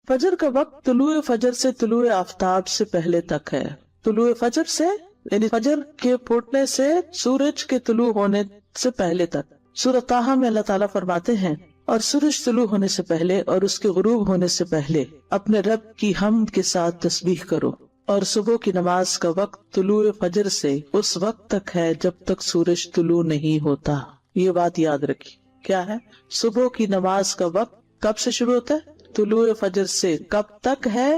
فجر کا وقت طلوع فجر سے طلوع آفتاب سے پہلے تک ہے. طلوع فجر سے یعنی فجر کے پھوٹنے سے سورج کے طلوع ہونے سے پہلے تک. سورۃ طٰہٰ میں اللہ تعالیٰ فرماتے ہیں اور سورج طلوع ہونے سے پہلے اور اس کے غروب ہونے سے پہلے اپنے رب کی حمد کے ساتھ تسبیح کرو. اور صبح کی نماز کا وقت طلوع فجر سے اس وقت تک ہے جب تک سورج طلوع نہیں ہوتا. یہ بات یاد رکھی. کیا ہے؟ صبح کی نماز کا وقت کب سے شروع ہوتا ہے؟ طلوع فجر سے. کب تک ہے؟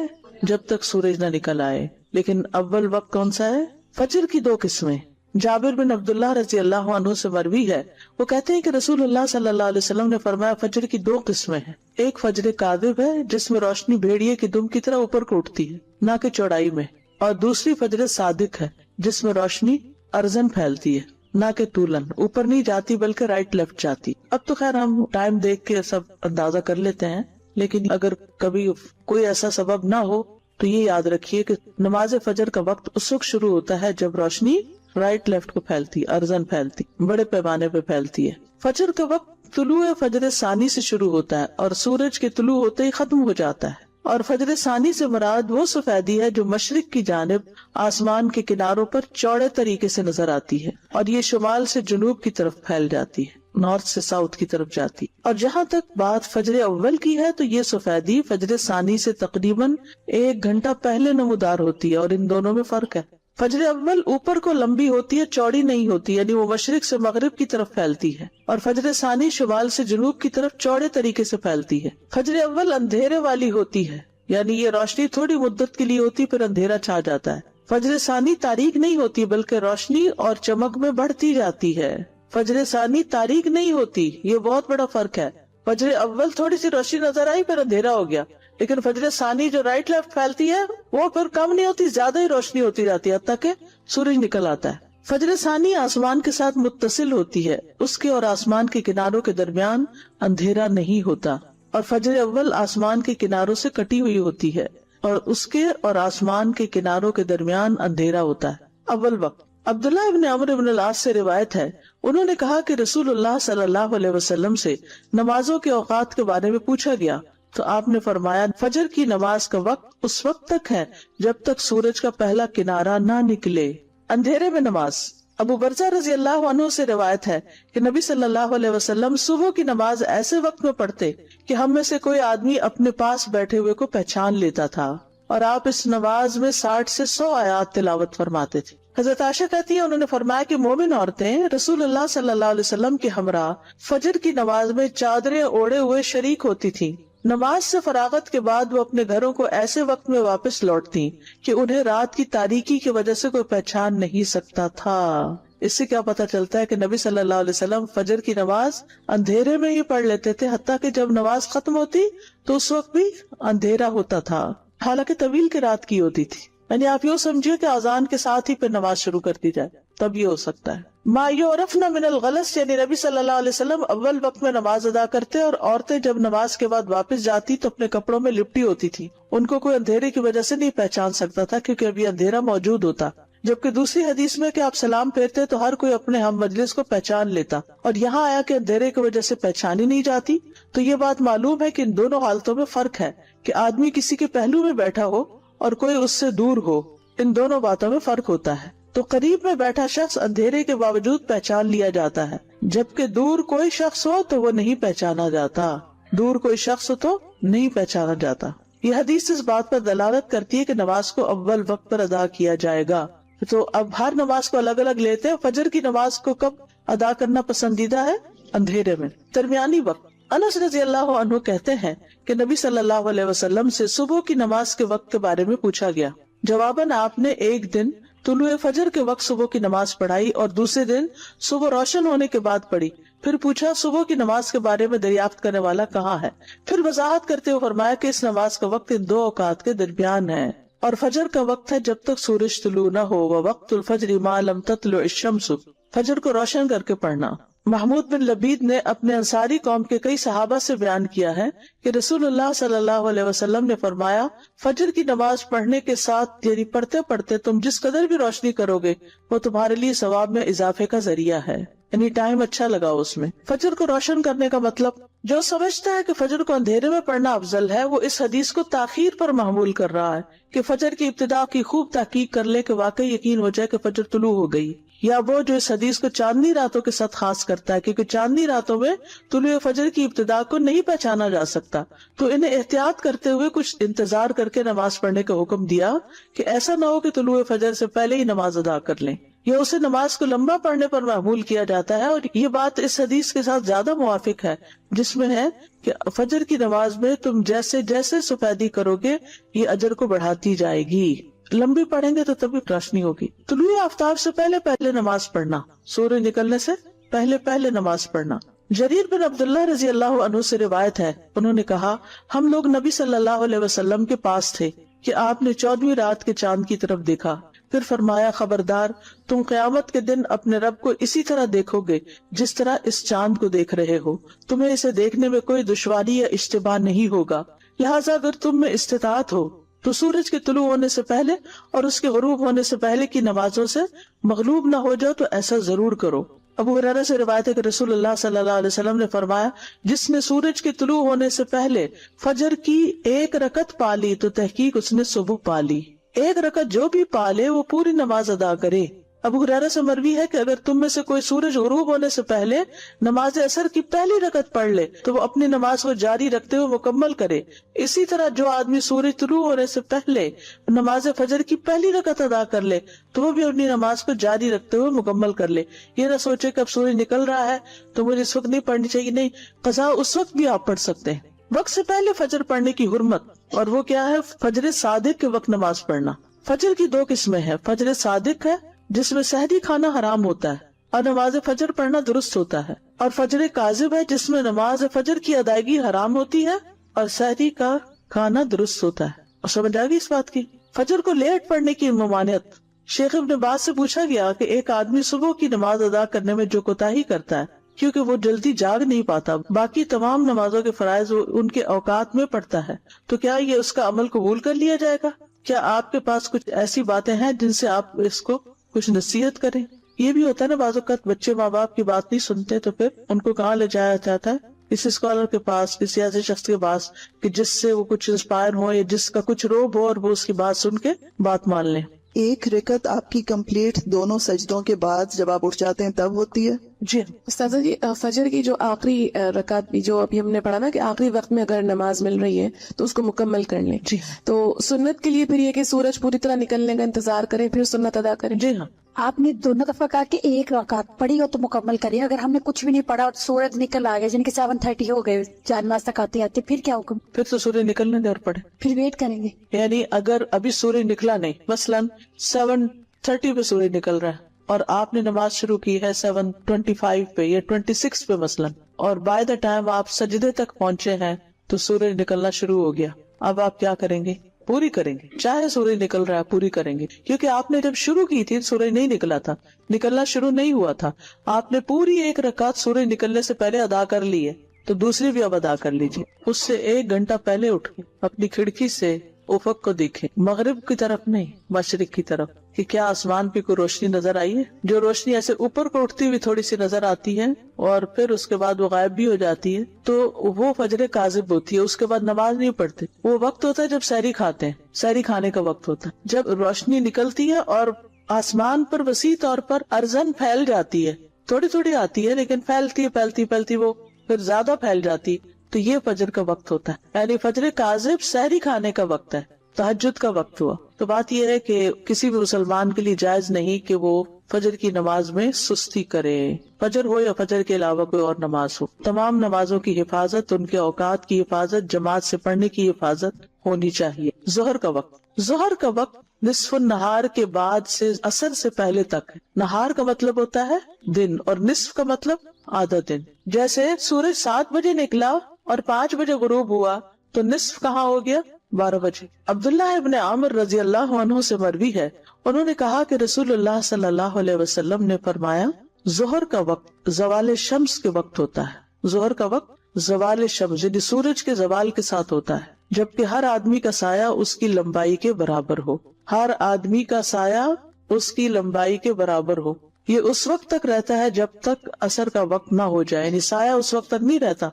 جب تک سورج نہ نکل آئے. لیکن اول وقت کون سا ہے؟ فجر کی 2 قسمیں. جابر بن عبداللہ رضی اللہ عنہ سے مروی ہے، وہ کہتے ہیں کہ رسول اللہ صلی اللہ علیہ وسلم نے فرمایا فجر کی 2 قسمیں ہیں. ایک فجر کاذب ہے جس میں روشنی بھیڑیے کی دم کی طرح اوپر کو اٹھتی ہے نہ کہ چوڑائی میں، اور دوسری فجر صادق ہے جس میں روشنی ارزن پھیلتی ہے نہ کہ طولن، اوپر نہیں جاتی بلکہ رائٹ لیفٹ جاتی. اب تو خیر ہم ٹائم دیکھ کے سب اندازہ کر لیتے ہیں، لیکن اگر کبھی کوئی ایسا سبب نہ ہو تو یہ یاد رکھیے کہ نماز فجر کا وقت اس وقت شروع ہوتا ہے جب روشنی رائٹ لیفٹ کو پھیلتی، ارزن پھیلتی، بڑے پیمانے پہ پھیلتی ہے. فجر کا وقت طلوع فجر ثانی سے شروع ہوتا ہے اور سورج کے طلوع ہوتے ہی ختم ہو جاتا ہے. اور فجر ثانی سے مراد وہ سفیدی ہے جو مشرق کی جانب آسمان کے کناروں پر چوڑے طریقے سے نظر آتی ہے اور یہ شمال سے جنوب کی طرف پھیل جاتی ہے، نارتھ سے ساؤتھ کی طرف جاتی. اور جہاں تک بات فجر اول کی ہے تو یہ سفیدی فجر ثانی سے تقریباً 1 گھنٹہ پہلے نمودار ہوتی ہے اور ان دونوں میں فرق ہے. فجر اول اوپر کو لمبی ہوتی ہے، چوڑی نہیں ہوتی، یعنی وہ مشرق سے مغرب کی طرف پھیلتی ہے، اور فجر ثانی شمال سے جنوب کی طرف چوڑے طریقے سے پھیلتی ہے. فجر اول اندھیرے والی ہوتی ہے، یعنی یہ روشنی تھوڑی مدت کے لیے ہوتی پھر اندھیرا چھا جاتا ہے. فجر ثانی تاریک نہیں ہوتی بلکہ روشنی اور چمک میں بڑھتی جاتی ہے. فجر ثانی تاریک نہیں ہوتی، یہ بہت بڑا فرق ہے. فجر اول تھوڑی سی روشنی نظر آئی پھر اندھیرا ہو گیا، لیکن فجر ثانی جو رائٹ لیفٹ پھیلتی ہے وہ پھر کم نہیں ہوتی، زیادہ ہی روشنی ہوتی جاتی ہے حتیٰ کہ سورج نکل آتا ہے. فجر ثانی آسمان کے ساتھ متصل ہوتی ہے، اس کے اور آسمان کے کناروں کے درمیان اندھیرا نہیں ہوتا. اور فجر اول آسمان کے کناروں سے کٹی ہوئی ہوتی ہے اور اس کے اور آسمان کے کناروں کے درمیان اندھیرا ہوتا ہے. اول وقت عبداللہ ابن عمرو ابن العاص سے روایت ہے، انہوں نے کہا کہ رسول اللہ صلی اللہ علیہ وسلم سے نمازوں کے اوقات کے بارے میں پوچھا گیا تو آپ نے فرمایا فجر کی نماز کا وقت اس وقت تک ہے جب تک سورج کا پہلا کنارہ نہ نکلے. اندھیرے میں نماز. ابو برزہ رضی اللہ عنہ سے روایت ہے کہ نبی صلی اللہ علیہ وسلم صبح کی نماز ایسے وقت میں پڑھتے کہ ہم میں سے کوئی آدمی اپنے پاس بیٹھے ہوئے کو پہچان لیتا تھا، اور آپ اس نماز میں 60 سے 100 آیات تلاوت فرماتے تھے. حضرت عائشہ کہتی ہیں انہوں نے فرمایا کہ مومن عورتیں رسول اللہ صلی اللہ علیہ وسلم کے ہمراہ فجر کی نماز میں چادریں اوڑے ہوئے شریک ہوتی تھیں. نماز سے فراغت کے بعد وہ اپنے گھروں کو ایسے وقت میں واپس لوٹتی کہ انہیں رات کی تاریکی کی وجہ سے کوئی پہچان نہیں سکتا تھا. اس سے کیا پتہ چلتا ہے کہ نبی صلی اللہ علیہ وسلم فجر کی نماز اندھیرے میں ہی پڑھ لیتے تھے، حتیٰ کہ جب نماز ختم ہوتی تو اس وقت بھی اندھیرا ہوتا تھا، حالانکہ طویل کی رات کی ہوتی تھی. یعنی آپ یوں سمجھیے کہ اذان کے ساتھ ہی پھر نماز شروع کر دی جائے، تب یہ ہو سکتا ہے. ما یعرفن من الغلس، یعنی نبی صلی اللہ علیہ وسلم اول وقت میں نماز ادا کرتے اور عورتیں جب نماز کے بعد واپس جاتی تو اپنے کپڑوں میں لپٹی ہوتی تھی. ان کو کوئی اندھیرے کی وجہ سے نہیں پہچان سکتا تھا کیونکہ ابھی اندھیرا موجود ہوتا. جبکہ دوسری حدیث میں کہ آپ سلام پھیرتے تو ہر کوئی اپنے ہم مجلس کو پہچان لیتا، اور یہاں آیا کہ اندھیرے کی وجہ سے پہچانی نہیں جاتی. تو یہ بات معلوم ہے کہ ان دونوں حالتوں میں فرق ہے کہ آدمی کسی کے پہلو میں بیٹھا ہو اور کوئی اس سے دور ہو، ان دونوں باتوں میں فرق ہوتا ہے. تو قریب میں بیٹھا شخص اندھیرے کے باوجود پہچان لیا جاتا ہے، جبکہ دور کوئی شخص ہو تو وہ نہیں پہچانا جاتا. دور کوئی شخص ہو تو نہیں پہچانا جاتا. یہ حدیث اس بات پر دلالت کرتی ہے کہ نماز کو اول وقت پر ادا کیا جائے گا. تو اب ہر نماز کو الگ الگ لیتے ہیں. فجر کی نماز کو کب ادا کرنا پسندیدہ ہے؟ اندھیرے میں. درمیانی وقت. انس رضی اللہ عنہ کہتے ہیں کہ نبی صلی اللہ علیہ وسلم سے صبح کی نماز کے وقت کے بارے میں پوچھا گیا. جواباً آپ نے ایک دن طلوع فجر کے وقت صبح کی نماز پڑھائی اور دوسرے دن صبح روشن ہونے کے بعد پڑھی. پھر پوچھا صبح کی نماز کے بارے میں دریافت کرنے والا کہاں ہے؟ پھر وضاحت کرتے ہوئے فرمایا کہ اس نماز کا وقت ان 2 اوقات کے درمیان ہے، اور فجر کا وقت ہے جب تک سورج طلوع نہ ہو، ووقت الفجر ما لم تطلع الشمس. فجر کو روشن کر کے پڑھنا. محمود بن لبید نے اپنے انصاری قوم کے کئی صحابہ سے بیان کیا ہے کہ رسول اللہ صلی اللہ علیہ وسلم نے فرمایا فجر کی نماز پڑھنے کے ساتھ یعنی پڑھتے پڑھتے تم جس قدر بھی روشنی کرو گے وہ تمہارے لیے ثواب میں اضافے کا ذریعہ ہے، یعنی ٹائم اچھا لگا اس میں. فجر کو روشن کرنے کا مطلب جو سمجھتا ہے کہ فجر کو اندھیرے میں پڑھنا افضل ہے وہ اس حدیث کو تاخیر پر محمول کر رہا ہے کہ فجر کی ابتدا کی خوب تحقیق کر لے کہ واقعی یقین ہو جائے کہ فجر طلوع ہو گئی، یا وہ جو اس حدیث کو چاندنی راتوں کے ساتھ خاص کرتا ہے کیونکہ چاندنی راتوں میں طلوع فجر کی ابتدا کو نہیں پہچانا جا سکتا، تو انہیں احتیاط کرتے ہوئے کچھ انتظار کر کے نماز پڑھنے کا حکم دیا کہ ایسا نہ ہو کہ طلوع فجر سے پہلے ہی نماز ادا کر لیں، یا اسے نماز کو لمبا پڑھنے پر محمول کیا جاتا ہے۔ اور یہ بات اس حدیث کے ساتھ زیادہ موافق ہے جس میں ہے کہ فجر کی نماز میں تم جیسے جیسے سفیدی کرو گے یہ اجر کو بڑھاتی جائے گی، لمبی پڑھیں گے تو تبھی روشنی ہوگی۔ طلوع آفتاب سے پہلے پہلے نماز پڑھنا، سورج نکلنے سے پہلے پہلے نماز پڑھنا۔ جریر بن عبداللہ رضی اللہ عنہ سے روایت ہے، انہوں نے کہا ہم لوگ نبی صلی اللہ علیہ وسلم کے پاس تھے کہ آپ نے 14ویں رات کے چاند کی طرف دیکھا، پھر فرمایا خبردار تم قیامت کے دن اپنے رب کو اسی طرح دیکھو گے جس طرح اس چاند کو دیکھ رہے ہو، تمہیں اسے دیکھنے میں کوئی دشواری یا اشتباہ نہیں ہوگا، لہٰذا اگر تم میں استطاعت ہو تو سورج کے طلوع ہونے سے پہلے اور اس کے غروب ہونے سے پہلے کی نمازوں سے مغلوب نہ ہو جاؤ تو ایسا ضرور کرو۔ ابو ہریرہ سے روایت ہے کہ رسول اللہ صلی اللہ علیہ وسلم نے فرمایا جس نے سورج کے طلوع ہونے سے پہلے فجر کی 1 رکعت پا لی تو تحقیق اس نے صبح پا لی، 1 رکعت جو بھی پا لے وہ پوری نماز ادا کرے۔ ابو ہریرہ سے مروی ہے کہ اگر تم میں سے کوئی سورج غروب ہونے سے پہلے نماز عصر کی پہلی رکعت پڑھ لے تو وہ اپنی نماز کو جاری رکھتے ہوئے مکمل کرے، اسی طرح جو آدمی سورج طلوع ہونے سے پہلے نماز فجر کی پہلی رکعت ادا کر لے تو وہ بھی اپنی نماز کو جاری رکھتے ہوئے مکمل کر لے۔ یہ نہ سوچے کہ اب سورج نکل رہا ہے تو مجھے اس وقت نہیں پڑھنی چاہیے، نہیں، قضا اس وقت بھی آپ پڑھ سکتے ہیں۔ وقت سے پہلے فجر پڑھنے کی حرمت، اور وہ کیا ہے؟ فجر صادق کے وقت نماز پڑھنا۔ فجر کی 2 قسمیں ہیں، فجر صادق ہے جس میں سحری کھانا حرام ہوتا ہے اور نماز فجر پڑھنا درست ہوتا ہے، اور فجر کاذب ہے جس میں نماز فجر کی ادائیگی حرام ہوتی ہے اور سحری کا کھانا درست ہوتا ہے۔ اور سمجھ آ گئی اس بات کی؟ فجر کو لیٹ پڑھنے کی ممانعت۔ شیخ ابن باز سے پوچھا گیا کہ ایک آدمی صبح کی نماز ادا کرنے میں جو کوتاہی کرتا ہے کیونکہ وہ جلدی جاگ نہیں پاتا، باقی تمام نمازوں کے فرائض ان کے اوقات میں پڑھتا ہے، تو کیا یہ اس کا عمل قبول کر لیا جائے گا؟ کیا آپ کے پاس کچھ ایسی باتیں ہیں جن سے آپ اس کو کچھ نصیحت کریں؟ یہ بھی ہوتا ہے نا بعض اوقات بچے ماں باپ کی بات نہیں سنتے تو پھر ان کو کہاں لے جایا جاتا ہے؟ کسی اسکالر کے پاس، کسی ایسے شخص کے پاس کہ جس سے وہ کچھ انسپائر ہو یا جس کا کچھ روب ہو اور وہ اس کی بات سن کے بات مان لیں۔ 1 رکعت آپ کی کمپلیٹ دونوں سجدوں کے بعد جب آپ اٹھ جاتے ہیں تب ہوتی ہے؟ جی استاذہ جی، فجر کی جو آخری رکعت بھی جو ابھی ہم نے پڑھا نا کہ آخری وقت میں اگر نماز مل رہی ہے تو اس کو مکمل کر لیں، جی تو سنت کے لیے پھر یہ کہ سورج پوری طرح نکلنے کا انتظار کریں پھر سنت ادا کریں۔ جی ہاں، آپ نے دونوں دفعہ کہا کہ 1 رکعت پڑھی ہو تو مکمل کریے، اگر ہم نے کچھ بھی نہیں پڑھا اور سورج نکل آ گیا جن کے 7:30 ہو گئے جانماز تک آتے آتے، پھر کیا حکم؟ پھر تو سورج نکلنے دے اور پڑھے۔ پھر ویٹ کریں گے؟ یعنی اگر ابھی سورج نکلا نہیں، مثلاً 7:30 پہ سورج نکل رہا ہے اور آپ نے نماز شروع کی ہے 7:25 پہ یا 26 پہ مثلاً، اور بائی دا ٹائم آپ سجدے تک پہنچے ہیں تو سورج نکلنا شروع ہو گیا، اب آپ کیا کریں گے؟ پوری کریں گے، چاہے سورج نکل رہا ہے پوری کریں گے، کیونکہ آپ نے جب شروع کی تھی سورج نہیں نکلا تھا، نکلنا شروع نہیں ہوا تھا، آپ نے پوری 1 رکعت سورج نکلنے سے پہلے ادا کر لی ہے تو دوسری بھی اب ادا کر لیجیے۔ اس سے 1 گھنٹہ پہلے اٹھ کے اپنی کھڑکی سے افق کو دیکھیں، مغرب کی طرف نہیں مشرق کی طرف، کہ کیا آسمان پہ کوئی روشنی نظر آئی ہے؟ جو روشنی ایسے اوپر کو اٹھتی ہوئی تھوڑی سی نظر آتی ہے اور پھر اس کے بعد وہ غائب بھی ہو جاتی ہے تو وہ فجر کاذب ہوتی ہے، اس کے بعد نماز نہیں پڑھتے۔ وہ وقت ہوتا ہے جب سحری کھاتے ہیں، سحری کھانے کا وقت ہوتا ہے، جب روشنی نکلتی ہے اور آسمان پر وسیع طور پر ارزن پھیل جاتی ہے، تھوڑی تھوڑی آتی ہے لیکن پھیلتی وہ پھر زیادہ پھیل جاتی، تو یہ فجر کا وقت ہوتا ہے، یعنی فجر کاذب سحری کھانے کا وقت ہے، تہجد کا وقت ہوا۔ تو بات یہ ہے کہ کسی بھی مسلمان کے لیے جائز نہیں کہ وہ فجر کی نماز میں سستی کرے، فجر ہو یا فجر کے علاوہ کوئی اور نماز ہو، تمام نمازوں کی حفاظت، ان کے اوقات کی حفاظت، جماعت سے پڑھنے کی حفاظت ہونی چاہیے۔ ظہر کا وقت نصف النہار کے بعد سے عصر سے پہلے تک ہے۔ نہار کا مطلب ہوتا ہے دن اور نصف کا مطلب آدھا دن۔ جیسے سورج 7 بجے نکلا اور 5 بجے غروب ہوا تو نصف کہاں ہو گیا؟ 12 بجے۔ عبداللہ ابن عامر رضی اللہ عنہ سے مروی ہے، انہوں نے کہا کہ رسول اللہ صلی اللہ علیہ وسلم نے فرمایا ظہر کا وقت زوال شمس کے وقت ہوتا ہے۔ ظہر کا وقت زوال شمس یعنی سورج کے زوال کے ساتھ ہوتا ہے، جبکہ ہر آدمی کا سایہ اس کی لمبائی کے برابر ہو۔ ہر آدمی کا سایہ اس کی لمبائی کے برابر ہو، یہ اس وقت تک رہتا ہے جب تک عصر کا وقت نہ ہو جائے، یعنی سایہ اس وقت تک نہیں رہتا،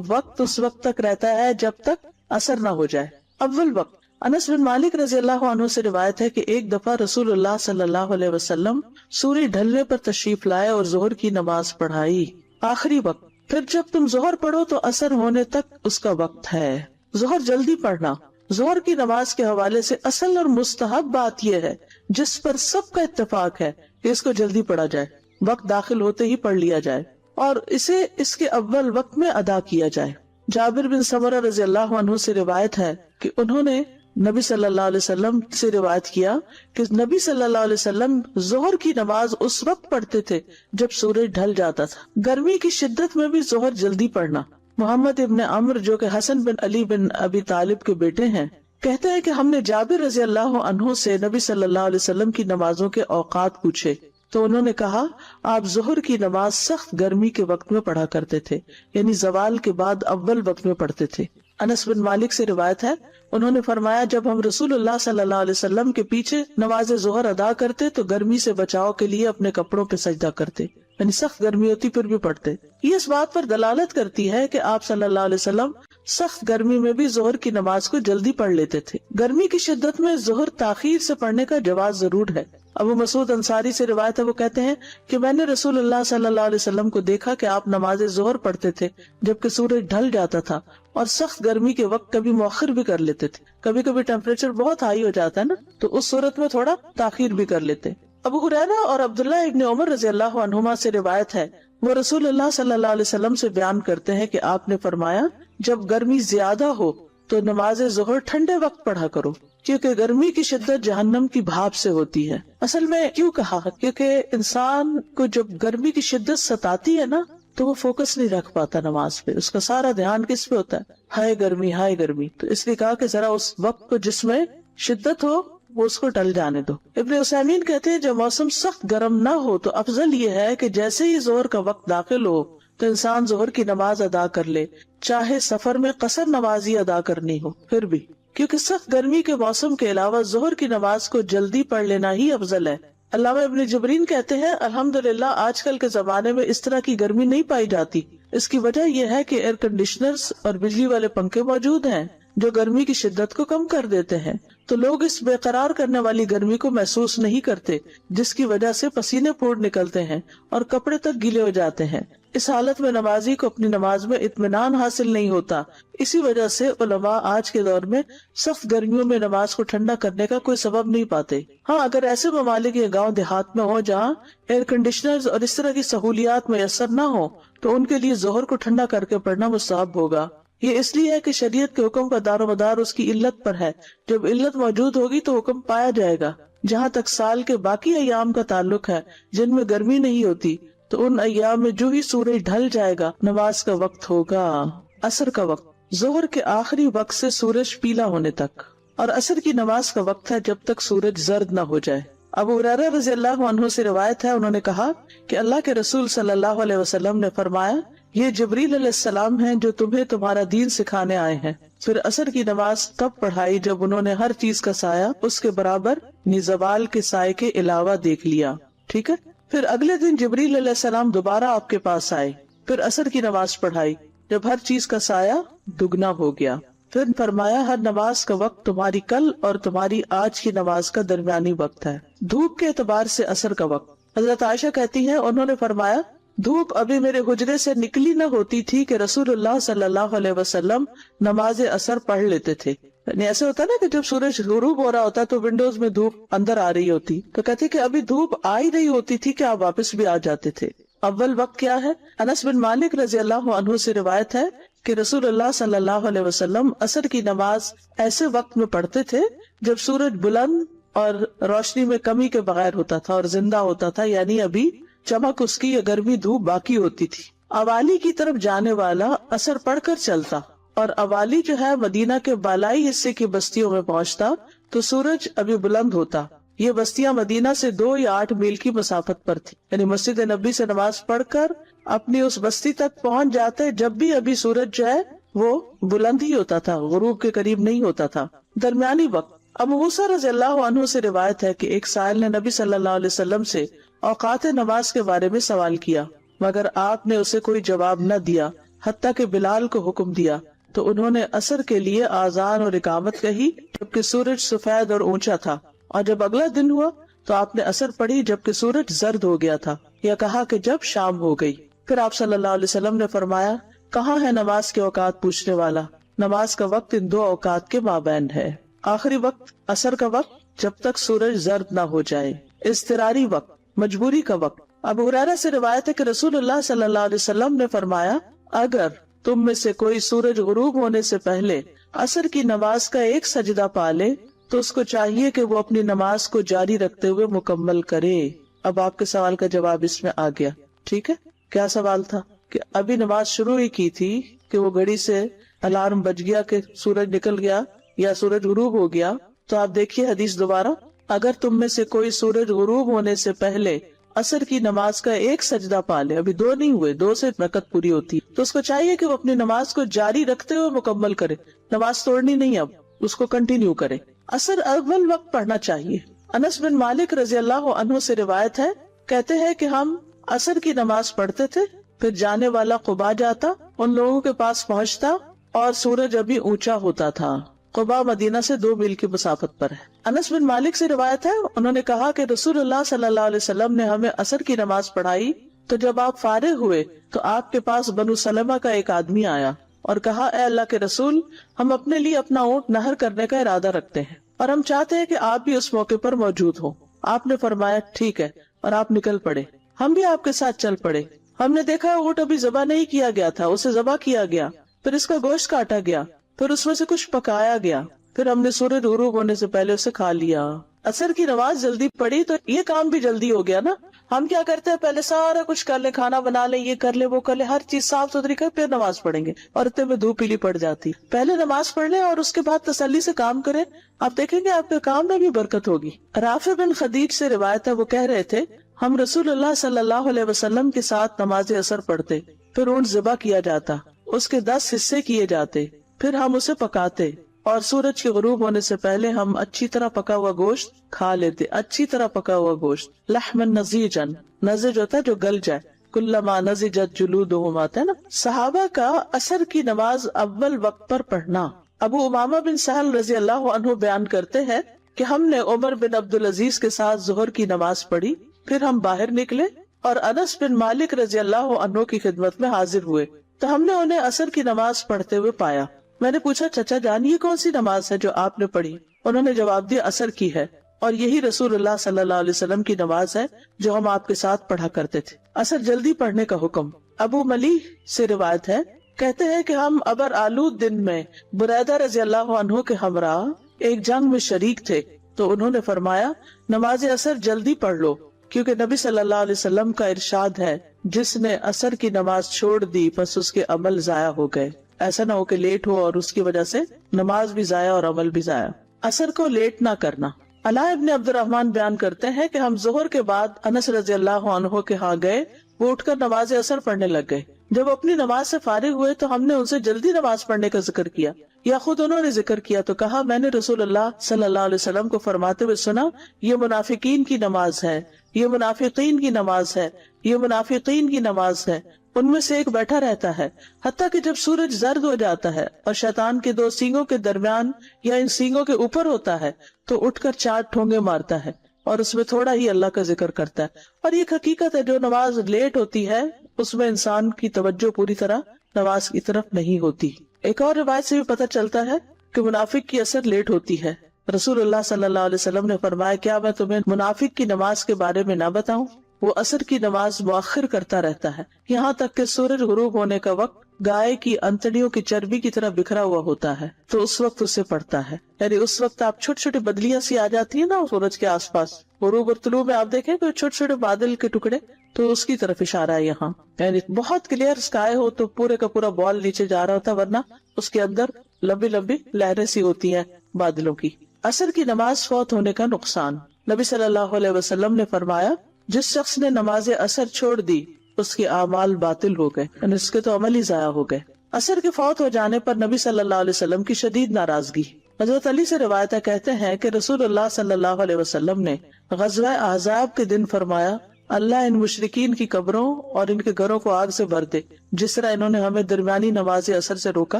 وقت اس وقت تک رہتا ہے جب تک عصر نہ ہو جائے۔ اول وقت، انس بن مالک رضی اللہ عنہ سے روایت ہے کہ ایک دفعہ رسول اللہ صلی اللہ علیہ وسلم سورج ڈھلنے پر تشریف لائے اور ظہر کی نماز پڑھائی۔ آخری وقت، پھر جب تم ظہر پڑھو تو عصر ہونے تک اس کا وقت ہے۔ ظہر جلدی پڑھنا، ظہر کی نماز کے حوالے سے اصل اور مستحب بات یہ ہے جس پر سب کا اتفاق ہے کہ اس کو جلدی پڑھا جائے، وقت داخل ہوتے ہی پڑھ لیا جائے اور اسے اس کے اول وقت میں ادا کیا جائے۔ جابر بن سمرہ رضی اللہ عنہ سے روایت ہے کہ انہوں نے نبی صلی اللہ علیہ وسلم سے روایت کیا کہ نبی صلی اللہ علیہ وسلم ظہر کی نماز اس وقت پڑھتے تھے جب سورج ڈھل جاتا تھا۔ گرمی کی شدت میں بھی ظہر جلدی پڑھنا۔ محمد ابن عمر جو کہ حسن بن علی بن ابی طالب کے بیٹے ہیں کہتے ہیں کہ ہم نے جابر رضی اللہ عنہ سے نبی صلی اللہ علیہ وسلم کی نمازوں کے اوقات پوچھے تو انہوں نے کہا آپ ظہر کی نماز سخت گرمی کے وقت میں پڑھا کرتے تھے، یعنی زوال کے بعد اول وقت میں پڑھتے تھے۔ انس بن مالک سے روایت ہے انہوں نے فرمایا جب ہم رسول اللہ صلی اللہ علیہ وسلم کے پیچھے نماز ظہر ادا کرتے تو گرمی سے بچاؤ کے لیے اپنے کپڑوں پہ سجدہ کرتے، یعنی سخت گرمی ہوتی پھر بھی پڑھتے۔ یہ اس بات پر دلالت کرتی ہے کہ آپ صلی اللہ علیہ وسلم سخت گرمی میں بھی ظہر کی نماز کو جلدی پڑھ لیتے تھے۔ گرمی کی شدت میں ظہر تاخیر سے پڑھنے کا جواز ضرور ہے۔ ابو مسعود انصاری سے روایت ہے وہ کہتے ہیں کہ میں نے رسول اللہ صلی اللہ علیہ وسلم کو دیکھا کہ آپ نماز ظہر پڑھتے تھے جبکہ سورج ڈھل جاتا تھا اور سخت گرمی کے وقت کبھی مؤخر بھی کر لیتے تھے، کبھی کبھی ٹیمپریچر بہت ہائی ہو جاتا ہے نا تو اس صورت میں تھوڑا تاخیر بھی کر لیتے۔ ابو ہریرہ اور عبداللہ ابن عمر رضی اللہ عنہما سے روایت ہے وہ رسول اللہ صلی اللہ علیہ وسلم سے بیان کرتے ہیں کہ آپ نے فرمایا جب گرمی زیادہ ہو تو نماز ظہر ٹھنڈے وقت پڑھا کرو کیونکہ گرمی کی شدت جہنم کی بھاپ سے ہوتی ہے۔ اصل میں کیوں کہا کیونکہ انسان کو جب گرمی کی شدت ستاتی ہے نا تو وہ فوکس نہیں رکھ پاتا نماز پہ، اس کا سارا دھیان کس پہ ہوتا ہے، ہائے گرمی، تو اس لیے کہا کہ ذرا اس وقت کو جس میں شدت ہو وہ اس کو ٹل جانے دو۔ ابن عثیمین کہتے ہیں جب موسم سخت گرم نہ ہو تو افضل یہ ہے کہ جیسے ہی ظہر کا وقت داخل ہو تو انسان ظہر کی نماز ادا کر لے، چاہے سفر میں قصر نماز ہی ادا کرنی ہو پھر بھی، کیونکہ سخت گرمی کے موسم کے علاوہ ظہر کی نماز کو جلدی پڑھ لینا ہی افضل ہے۔ علامہ ابن جبرین کہتے ہیں الحمدللہ آج کل کے زمانے میں اس طرح کی گرمی نہیں پائی جاتی۔ اس کی وجہ یہ ہے کہ ایئر کنڈیشنرز اور بجلی والے پنکھے موجود ہیں جو گرمی کی شدت کو کم کر دیتے ہیں، تو لوگ اس بے قرار کرنے والی گرمی کو محسوس نہیں کرتے جس کی وجہ سے پسینے پھوٹ نکلتے ہیں اور کپڑے تک گیلے ہو جاتے ہیں۔ اس حالت میں نمازی کو اپنی نماز میں اطمینان حاصل نہیں ہوتا۔ اسی وجہ سے علماء آج کے دور میں سخت گرمیوں میں نماز کو ٹھنڈا کرنے کا کوئی سبب نہیں پاتے۔ ہاں اگر ایسے ممالک یا گاؤں دیہات میں ہو جہاں ایئر کنڈیشنرز اور اس طرح کی سہولیات میسر نہ ہو تو ان کے لیے ظہر کو ٹھنڈا کر کے پڑھنا مستحب ہوگا۔ یہ اس لیے ہے کہ شریعت کے حکم کا دار و مدار اس کی علت پر ہے، جب علت موجود ہوگی تو حکم پایا جائے گا۔ جہاں تک سال کے باقی ایام کا تعلق ہے جن میں گرمی نہیں ہوتی تو ان ایام میں جو ہی سورج ڈھل جائے گا نماز کا وقت ہوگا۔ عصر کا وقت ظہر کے آخری وقت سے سورج پیلا ہونے تک، اور عصر کی نماز کا وقت ہے جب تک سورج زرد نہ ہو جائے۔ ابو ہریرہ رضی اللہ عنہ سے روایت ہے انہوں نے کہا کہ اللہ کے رسول صلی اللہ علیہ وسلم نے فرمایا یہ جبریل علیہ السلام ہیں جو تمہیں تمہارا دین سکھانے آئے ہیں۔ پھر عصر کی نماز تب پڑھائی جب انہوں نے ہر چیز کا سایہ اس کے برابر زوال کے سائے کے علاوہ دیکھ لیا، ٹھیک ہے۔ پھر اگلے دن جبریل علیہ السلام دوبارہ آپ کے پاس آئے، پھر عصر کی نماز پڑھائی جب ہر چیز کا سایہ دگنا ہو گیا، پھر فرمایا ہر نماز کا وقت تمہاری کل اور تمہاری آج کی نماز کا درمیانی وقت ہے۔ دھوپ کے اعتبار سے عصر کا وقت، حضرت عائشہ کہتی ہیں انہوں نے فرمایا دھوپ ابھی میرے حجرے سے نکلی نہ ہوتی تھی کہ رسول اللہ صلی اللہ علیہ وسلم نماز عصر پڑھ لیتے تھے۔ یعنی ایسے ہوتا نا کہ جب سورج غروب ہو رہا ہوتا تو ونڈوز میں دھوپ اندر آ رہی ہوتی، تو کہتے کہ ابھی دھوپ آ ہی رہی ہوتی تھی کہ آپ واپس بھی آ جاتے تھے۔ اول وقت کیا ہے؟ انس بن مالک رضی اللہ عنہ سے روایت ہے کہ رسول اللہ صلی اللہ علیہ وسلم عصر کی نماز ایسے وقت میں پڑھتے تھے جب سورج بلند اور روشنی میں کمی کے بغیر ہوتا تھا اور زندہ ہوتا تھا، یعنی ابھی چمک اس کی یا گرمی دھوپ باقی ہوتی تھی۔ اوالی کی طرف جانے والا عصر پڑھ کر چلتا اور اوالی جو ہے مدینہ کے بالائی حصے کی بستیوں میں پہنچتا تو سورج ابھی بلند ہوتا۔ یہ بستیاں مدینہ سے 2 یا 8 میل کی مسافت پر تھی، یعنی مسجد نبی سے نماز پڑھ کر اپنی اس بستی تک پہنچ جاتے جب بھی ابھی سورج جو ہے وہ بلند ہی ہوتا تھا، غروب کے قریب نہیں ہوتا تھا۔ درمیانی وقت، ابو موسیٰ رضی اللہ عنہ سے روایت ہے کہ ایک سائل نے نبی صلی اللہ علیہ وسلم سے اوقات نماز کے بارے میں سوال کیا، مگر آپ نے اسے کوئی جواب نہ دیا، حتیٰ کہ بلال کو حکم دیا تو انہوں نے عصر کے لیے آذان اور اقامت کہی جبکہ سورج سفید اور اونچا تھا، اور جب اگلا دن ہوا تو آپ نے عصر پڑھی جبکہ سورج زرد ہو گیا تھا، یا کہا کہ جب شام ہو گئی۔ پھر آپ صلی اللہ علیہ وسلم نے فرمایا، کہاں ہے نماز کے اوقات پوچھنے والا؟ نماز کا وقت ان دو اوقات کے مابین ہے۔ آخری وقت عصر کا وقت جب تک سورج زرد نہ ہو جائے، اضطراری وقت، مجبوری کا وقت۔ ابو ہریرہ سے روایت ہے کہ رسول اللہ صلی اللہ علیہ وسلم نے فرمایا، اگر تم میں سے کوئی سورج غروب ہونے سے پہلے عصر کی نماز کا ایک سجدہ پا لے تو اس کو چاہیے کہ وہ اپنی نماز کو جاری رکھتے ہوئے مکمل کرے۔ اب آپ کے سوال کا جواب اس میں آ گیا، ٹھیک ہے؟ کیا سوال تھا؟ کہ ابھی نماز شروع ہی کی تھی کہ وہ گھڑی سے الارم بج گیا کہ سورج نکل گیا یا سورج غروب ہو گیا۔ تو آپ دیکھیے حدیث دوبارہ، اگر تم میں سے کوئی سورج غروب ہونے سے پہلے عصر کی نماز کا ایک سجدہ پا لے، ابھی دو نہیں ہوئے، دو سے رکعت پوری ہوتی، تو اس کو چاہیے کہ وہ اپنی نماز کو جاری رکھتے ہوئے مکمل کرے، نماز توڑنی نہیں، اب اس کو کنٹینیو کرے۔ عصر اول وقت پڑھنا چاہیے۔ انس بن مالک رضی اللہ عنہ سے روایت ہے، کہتے ہیں کہ ہم عصر کی نماز پڑھتے تھے، پھر جانے والا قباء جاتا، ان لوگوں کے پاس پہنچتا اور سورج ابھی اونچا ہوتا تھا۔ قباء مدینہ سے 2 میل کی مسافت پر ہے۔ انس بن مالک سے روایت ہے، انہوں نے کہا کہ رسول اللہ صلی اللہ علیہ وسلم نے ہمیں عصر کی نماز پڑھائی، تو جب آپ فارغ ہوئے تو آپ کے پاس بنو سلمہ کا ایک آدمی آیا اور کہا، اے اللہ کے رسول، ہم اپنے لیے اپنا اونٹ نہر کرنے کا ارادہ رکھتے ہیں اور ہم چاہتے ہیں کہ آپ بھی اس موقع پر موجود ہوں۔ آپ نے فرمایا ٹھیک ہے، اور آپ نکل پڑے، ہم بھی آپ کے ساتھ چل پڑے۔ ہم نے دیکھا اونٹ ابھی ذبح نہیں کیا گیا تھا، اسے ذبح کیا گیا، پھر اس کا گوشت کاٹا گیا، پھر اس میں سے کچھ پکایا گیا، پھر ہم نے سورج غروب ہونے سے پہلے اسے کھا لیا۔ عصر کی نماز جلدی پڑھی تو یہ کام بھی جلدی ہو گیا نا۔ ہم کیا کرتے ہیں، پہلے سارا کچھ کر لیں، کھانا بنا لیں، یہ کر لیں وہ کر لیں، ہر چیز صاف ستھری کر پھر نماز پڑھیں گے، اور اتنے میں دھوپ پیلی پڑ جاتی۔ پہلے نماز پڑھ لیں اور اس کے بعد تسلی سے کام کریں، آپ دیکھیں گے آپ کے کام میں بھی برکت ہوگی۔ رافع بن خدیج سے روایت ہے، وہ کہہ رہے تھے، ہم رسول اللہ صلی اللہ علیہ وسلم کے ساتھ نماز عصر پڑھتے، پھر اونٹ ذبح کیا جاتا، اس کے 10 حصے کیے جاتے، پھر ہم اسے پکاتے، اور سورج کے غروب ہونے سے پہلے ہم اچھی طرح پکا ہوا گوشت کھا لیتے، اچھی طرح پکا ہوا گوشت، لحما نضیجا، نضج ہوتا ہے جو گل جائے، کلما نضجت جلودہم آتا ہے نا۔ صحابہ کا عصر کی نماز اول وقت پر پڑھنا۔ ابو امامہ بن سہل رضی اللہ عنہ بیان کرتے ہیں کہ ہم نے عمر بن عبدالعزیز کے ساتھ ظہر کی نماز پڑھی، پھر ہم باہر نکلے اور انس بن مالک رضی اللہ عنہ کی خدمت میں حاضر ہوئے، تو ہم نے انہیں عصر کی نماز پڑھتے ہوئے پایا۔ میں نے پوچھا، چچا جان یہ کون سی نماز ہے جو آپ نے پڑھی؟ انہوں نے جواب دیا، عصر کی ہے، اور یہی رسول اللہ صلی اللہ علیہ وسلم کی نماز ہے جو ہم آپ کے ساتھ پڑھا کرتے تھے۔ عصر جلدی پڑھنے کا حکم۔ ابو ملیح سے روایت ہے، کہتے ہیں کہ ہم ابر آلود دن میں بریدہ رضی اللہ عنہ کے ہمراہ ایک جنگ میں شریک تھے، تو انہوں نے فرمایا، نماز عصر جلدی پڑھ لو، کیونکہ نبی صلی اللہ علیہ وسلم کا ارشاد ہے، جس نے عصر کی نماز چھوڑ دی بس اس کے عمل ضائع ہو گئے۔ ایسا نہ ہو کہ لیٹ ہو اور اس کی وجہ سے نماز بھی ضائع اور عمل بھی ضائع۔ عصر کو لیٹ نہ کرنا۔ علاء ابن عبد الرحمن بیان کرتے ہیں کہ ہم ظہر کے بعد انس رضی اللہ عنہ کے ہاں گئے، وہ اٹھ کر نماز عصر پڑھنے لگ گئے۔ جب اپنی نماز سے فارغ ہوئے تو ہم نے ان سے جلدی نماز پڑھنے کا ذکر کیا، یا خود انہوں نے ذکر کیا، تو کہا، میں نے رسول اللہ صلی اللہ علیہ وسلم کو فرماتے ہوئے سنا، یہ منافقین کی نماز ہے، یہ منافقین کی نماز ہے، یہ منافقین کی نماز ہے۔ ان میں سے ایک بیٹھا رہتا ہے حتیٰ کہ جب سورج زرد ہو جاتا ہے اور شیطان کے 2 سینگوں کے درمیان یا ان سینگوں کے اوپر ہوتا ہے تو اٹھ کر 4 ٹھونگے مارتا ہے اور اس میں تھوڑا ہی اللہ کا ذکر کرتا ہے۔ اور یہ حقیقت ہے، جو نماز لیٹ ہوتی ہے اس میں انسان کی توجہ پوری طرح نماز کی طرف نہیں ہوتی۔ ایک اور روایت سے بھی پتہ چلتا ہے کہ منافق کی عصر لیٹ ہوتی ہے۔ رسول اللہ صلی اللہ علیہ وسلم نے فرمایا، کیا میں تمہیں منافق کی نماز کے بارے میں نہ بتاؤں؟ وہ عصر کی نماز مؤخر کرتا رہتا ہے یہاں تک کہ سورج غروب ہونے کا وقت گائے کی انتڑیوں کی چربی کی طرح بکھرا ہوا ہوتا ہے، تو اس وقت اسے پڑھتا ہے۔ یعنی اس وقت آپ چھوٹی چھوٹی بدلیاں سی آ جاتی ہیں نا سورج کے آس پاس، غروب اور طلوع میں آپ دیکھیں کہ چھوٹے چھوٹے بادل کے ٹکڑے، تو اس کی طرف اشارہ ہے یہاں۔ یعنی بہت کلیئر اسکائی ہو تو پورے کا پورا بال نیچے جا رہا ہوتا، ورنہ اس کے اندر لمبی لمبی لہریں سی ہوتی ہیں بادلوں کی۔ عصر کی نماز فوت ہونے کا نقصان۔ نبی صلی اللہ علیہ وسلم نے فرمایا، جس شخص نے نماز عصر چھوڑ دی اس کے اعمال باطل ہو گئے، یعنی اس کے تو عمل ہی ضائع ہو گئے۔ عصر کے فوت ہو جانے پر نبی صلی اللہ علیہ وسلم کی شدید ناراضگی۔ حضرت علی سے روایت کہتے ہیں کہ رسول اللہ صلی اللہ علیہ وسلم نے غزوہ احزاب کے دن فرمایا، اللہ ان مشرکین کی قبروں اور ان کے گھروں کو آگ سے بھر دے، جس طرح انہوں نے ہمیں درمیانی نماز اثر سے روکا،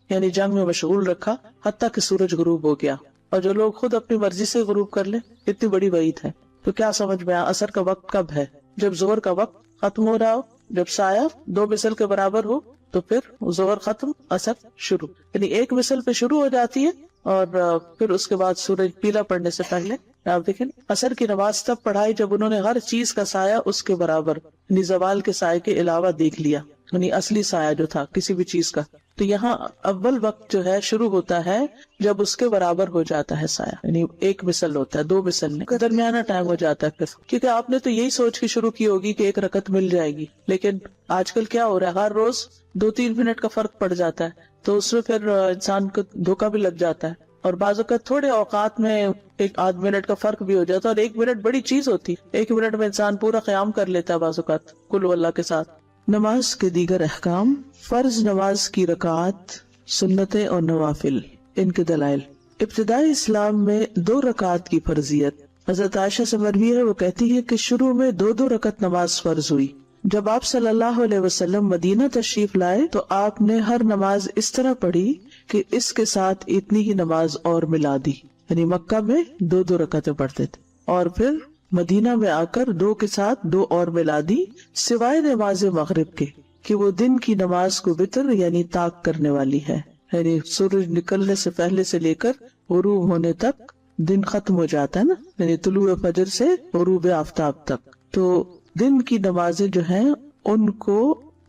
یعنی جنگ میں مشغول رکھا حتیٰ کہ سورج غروب ہو گیا۔ اور جو لوگ خود اپنی مرضی سے غروب کر لیں، اتنی بڑی وعید ہے۔ تو کیا سمجھ میں آیا اثر کا وقت کب ہے؟ جب ظہر کا وقت ختم ہو رہا ہو، جب سایہ 2 مثل کے برابر ہو تو پھر ظہر ختم، اثر شروع، یعنی 1 مثل پہ شروع ہو جاتی ہے اور پھر اس کے بعد سورج پیلا پڑنے سے پہلے آپ دیکھیں اثر کی نماز تب پڑھائی جب انہوں نے ہر چیز کا سایہ اس کے برابر، یعنی زوال کے سائے کے علاوہ دیکھ لیا، یعنی اصلی سایہ جو تھا کسی بھی چیز کا۔ تو یہاں اول وقت جو ہے شروع ہوتا ہے جب اس کے برابر ہو جاتا ہے سایہ، یعنی 1 مثل ہوتا ہے، 2 مثل نہیں، درمیانہ ٹائم ہو جاتا ہے پھر، کیونکہ آپ نے تو یہی سوچ کے شروع کی ہوگی کہ 1 رکعت مل جائے گی، لیکن آج کل کیا ہو رہا ہے، ہر روز 2-3 منٹ کا فرق پڑ جاتا ہے، تو اس میں پھر انسان کو دھوکہ بھی لگ جاتا ہے، اور بعض اوقات تھوڑے اوقات میں 1-8 منٹ کا فرق بھی ہو جاتا ہے، اور 1 منٹ بڑی چیز ہوتی ہے، 1 منٹ میں انسان پورا قیام کر لیتا ہے بعض اوقات کل واللہ کے ساتھ۔ نماز کے دیگر احکام، فرض نماز کی رکعات، سنتیں اور نوافل، ان کے دلائل۔ ابتدائی اسلام میں 2 رکعات کی فرضیت حضرت عائشہ سے مروی ہے، وہ کہتی ہے کہ شروع میں 2 رکعت نماز فرض ہوئی۔ جب آپ صلی اللہ علیہ وسلم مدینہ تشریف لائے تو آپ نے ہر نماز اس طرح پڑھی کہ اس کے ساتھ اتنی ہی نماز اور ملا دی، یعنی مکہ میں 2 رکعتیں پڑھتے تھے، اور پھر مدینہ میں آ کر 2 کے ساتھ 2 اور ملا دی، سوائے نماز مغرب کے کہ وہ دن کی نماز کو وتر یعنی طاق کرنے والی ہے، یعنی سورج نکلنے سے پہلے سے لے کر غروب ہونے تک دن ختم ہو جاتا ہے نا، یعنی طلوع فجر سے غروب آفتاب تک۔ تو دن کی نمازیں جو ہیں ان کو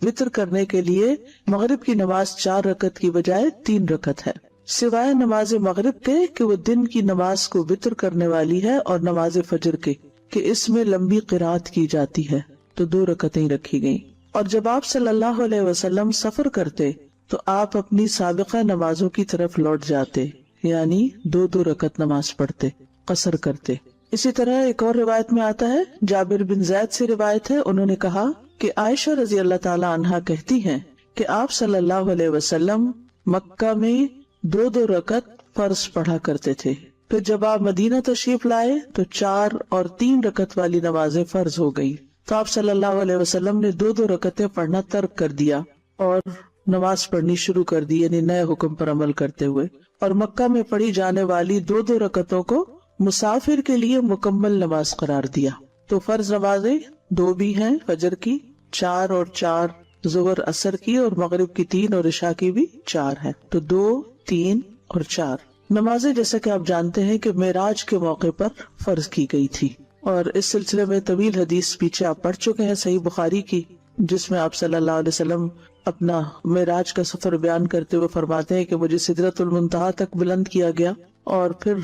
وتر کرنے کے لیے مغرب کی نماز 4 رکعت کی بجائے 3 رکعت ہے، سوائے نماز مغرب کے کہ وہ دن کی نماز کو وتر کرنے والی ہے، اور نماز فجر کے کہ اس میں لمبی قرات کی جاتی ہے، تو 2 رکعتیں رکھی گئیں۔ اور جب آپ صلی اللہ علیہ وسلم سفر کرتے تو آپ اپنی سابقہ نمازوں کی طرف لوٹ جاتے، یعنی 2 رکعت نماز پڑھتے، قصر کرتے۔ اسی طرح ایک اور روایت میں آتا ہے، جابر بن زید سے روایت ہے، انہوں نے کہا کہ عائشہ رضی اللہ تعالی عنہا کہتی ہیں کہ آپ صلی اللہ علیہ وسلم مکہ میں 2 رکعت فرض پڑھا کرتے تھے، پھر جب آپ مدینہ تشریف لائے تو 4 اور 3 رکعت والی نمازیں فرض ہو گئی، تو آپ صلی اللہ علیہ وسلم نے 2 رکعتیں پڑھنا ترک کر دیا اور نماز پڑھنی شروع کر دی، یعنی نئے حکم پر عمل کرتے ہوئے، اور مکہ میں پڑھی جانے والی 2 رکعتوں کو مسافر کے لیے مکمل نماز قرار دیا۔ تو فرض نمازیں 2 بھی ہیں، فجر کی 4 اور 4، ظہر اثر کی، اور مغرب کی 3 اور عشاء کی بھی 4 ہیں، تو 2، 3 اور 4 نمازیں جیسا کہ آپ جانتے ہیں کہ معراج کے موقع پر فرض کی گئی تھی، اور اس سلسلے میں طویل حدیث پیچھے آپ پڑھ چکے ہیں صحیح بخاری کی، جس میں آپ صلی اللہ علیہ وسلم اپنا معراج کا سفر بیان کرتے ہوئے فرماتے ہیں کہ مجھے سدرۃ المنتہا تک بلند کیا گیا، اور پھر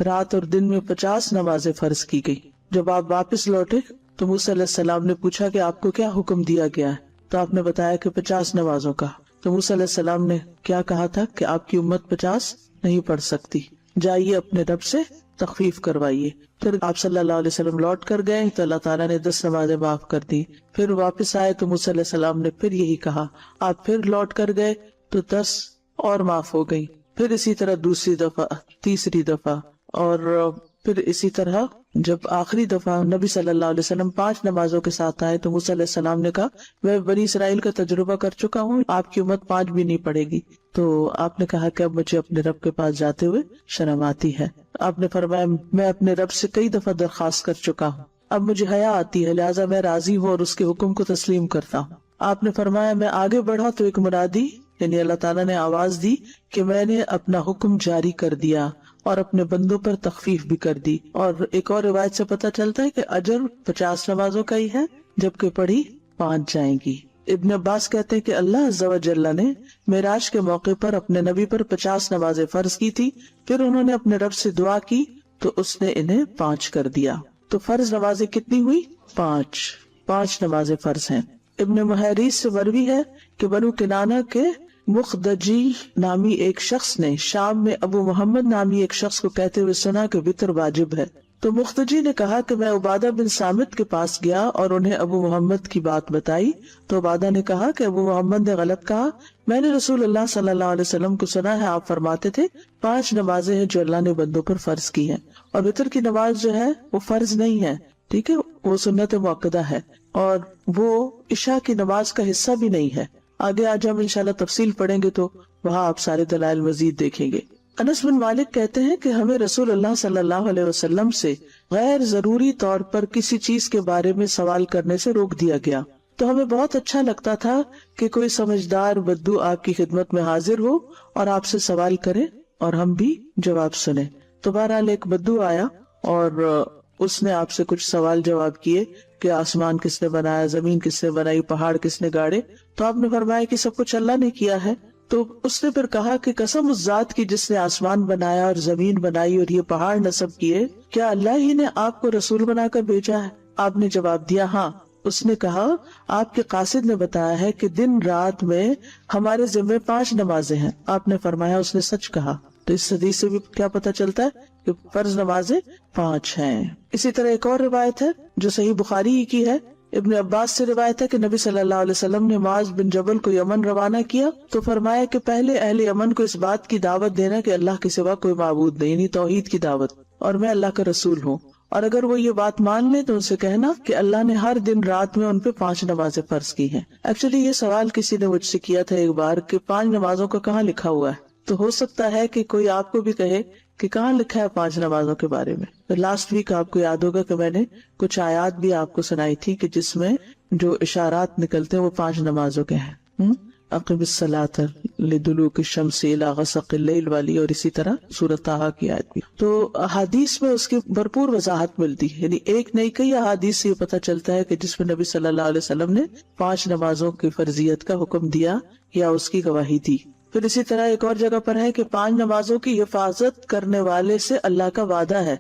رات اور دن میں 50 نمازیں فرض کی گئی۔ جب آپ واپس لوٹے تو موسیٰ علیہ السلام نے پوچھا کہ آپ کو کیا حکم دیا گیا ہے، تو آپ نے بتایا کہ 50 نمازوں کا۔ تو موسیٰ علیہ السلام نے کیا کہا تھا کہ آپ کی امت 50 نہیں پڑھ سکتی، جائیے اپنے رب سے تخفیف کروائیے۔ پھر آپ صلی اللہ علیہ وسلم لوٹ کر گئے تو اللہ تعالیٰ نے 10 نمازیں معاف کر دی۔ پھر واپس آئے تو موسیٰ علیہ السلام نے پھر یہی کہا، آپ پھر لوٹ کر گئے تو 10 اور معاف ہو گئی، پھر اسی طرح دوسری دفعہ، تیسری دفعہ، اور پھر اسی طرح جب آخری دفعہ نبی صلی اللہ علیہ وسلم 5 نمازوں کے ساتھ آئے تو موسیٰ علیہ السلام نے کہا میں بنی اسرائیل کا تجربہ کر چکا ہوں، آپ کی امت 5 بھی نہیں پڑے گی۔ تو آپ نے کہا کہ اب مجھے اپنے رب کے پاس جاتے ہوئے شرم آتی ہے۔ آپ نے فرمایا میں اپنے رب سے کئی دفعہ درخواست کر چکا ہوں، اب مجھے حیا آتی ہے، لہٰذا میں راضی ہوں اور اس کے حکم کو تسلیم کرتا ہوں۔ آپ نے فرمایا میں آگے بڑھا تو ایک منادی یعنی اللہ تعالیٰ نے آواز دی کہ میں نے اپنا حکم جاری کر دیا اور اپنے بندوں پر تخفیف بھی کر دی۔ اور ایک اور روایت سے پتہ چلتا ہے کہ اجر 50 نمازوں کا ہی ہے، جبکہ پڑھی 5 جائیں گی۔ ابن عباس کہتے ہیں کہ اللہ عز و جل نے معراج کے موقع پر اپنے نبی پر 50 نمازیں فرض کی تھی، پھر انہوں نے اپنے رب سے دعا کی تو اس نے انہیں 5 کر دیا۔ تو فرض نمازیں کتنی ہوئی؟ 5 نمازیں فرض ہیں۔ ابن محیریث سے مروی ہے کہ بنو کنانہ کے مخدجی نامی ایک شخص نے شام میں ابو محمد نامی ایک شخص کو کہتے ہوئے سنا کہ وتر واجب ہے، تو مخدجی نے کہا کہ میں عبادہ بن صامت کے پاس گیا اور انہیں ابو محمد کی بات بتائی، تو عبادہ نے کہا کہ ابو محمد نے غلط کہا، میں نے رسول اللہ صلی اللہ علیہ وسلم کو سنا ہے آپ فرماتے تھے 5 نمازیں ہیں جو اللہ نے بندوں پر فرض کی ہیں، اور وتر کی نماز جو ہے وہ فرض نہیں ہے، ٹھیک ہے، وہ سنت مؤکدہ ہے اور وہ عشاء کی نماز کا حصہ بھی نہیں ہے. آگے آج ہم انشاءاللہ تفصیل پڑھیں گے تو وہاں آپ سارے دلائل مزید دیکھیں گے. انس بن مالک کہتے ہیں کہ ہمیں رسول اللہ صلی اللہ علیہ وسلم سے غیر ضروری طور پر کسی چیز کے بارے میں سوال کرنے سے روک دیا گیا، تو ہمیں بہت اچھا لگتا تھا کہ کوئی سمجھدار بدو آپ کی خدمت میں حاضر ہو اور آپ سے سوال کرے اور ہم بھی جواب سنیں. تو بہرحال ایک بدو آیا اور اس نے آپ سے کچھ سوال جواب کیے کہ آسمان کس نے بنایا، زمین کس نے بنائی، پہاڑ کس نے گاڑے. تو آپ نے فرمایا کہ سب کچھ اللہ نے کیا ہے. تو اس نے پھر کہا کہ قسم اس ذات کی جس نے آسمان بنایا اور زمین بنائی اور یہ پہاڑ نصب کیے، کیا اللہ ہی نے آپ کو رسول بنا کر بھیجا ہے؟ آپ نے جواب دیا ہاں. اس نے کہا آپ کے قاصد نے بتایا ہے کہ دن رات میں ہمارے ذمہ 5 نمازیں ہیں. آپ نے فرمایا اس نے سچ کہا. تو اس حدیث سے بھی کیا پتہ چلتا ہے کہ فرض نمازیں 5 ہیں. اسی طرح ایک اور روایت ہے جو صحیح بخاری ہی کی ہے. ابن عباس سے روایت ہے کہ نبی صلی اللہ علیہ وسلم نے معاذ بن جبل کو یمن روانہ کیا تو فرمایا کہ پہلے اہل یمن کو اس بات کی دعوت دینا کہ اللہ کے سوا کوئی معبود نہیں، یعنی توحید کی دعوت، اور میں اللہ کا رسول ہوں. اور اگر وہ یہ بات مان لیں تو ان سے کہنا کہ اللہ نے ہر دن رات میں ان پہ 5 نمازیں فرض کی ہیں. ایکچولی یہ سوال کسی نے مجھ سے کیا تھا ایک بار کہ 5 نمازوں کا کہاں لکھا ہوا ہے، تو ہو سکتا ہے کہ کوئی آپ کو بھی کہے کہ کہاں لکھا ہے 5 نمازوں کے بارے میں. لاسٹ ویک آپ کو یاد ہوگا کہ میں نے کچھ آیات بھی آپ کو سنائی تھی کہ جس میں جو اشارات نکلتے ہیں وہ 5 نمازوں کے ہیں. اقم الصلاۃ لدلوک الشمس الی غسق اللیل والی، اور اسی طرح سورۃ طٰہٰ کی آیت بھی. تو احادیث میں اس کی بھرپور وضاحت ملتی ہے، یعنی ایک نہیں کئی احادیث سے یہ پتہ چلتا ہے کہ جس میں نبی صلی اللہ علیہ وسلم نے 5 نمازوں کی فرضیت کا حکم دیا یا اس کی گواہی دی. پھر اسی طرح ایک اور جگہ پر ہے کہ 5 نمازوں کی حفاظت کرنے والے سے اللہ کا وعدہ ہے.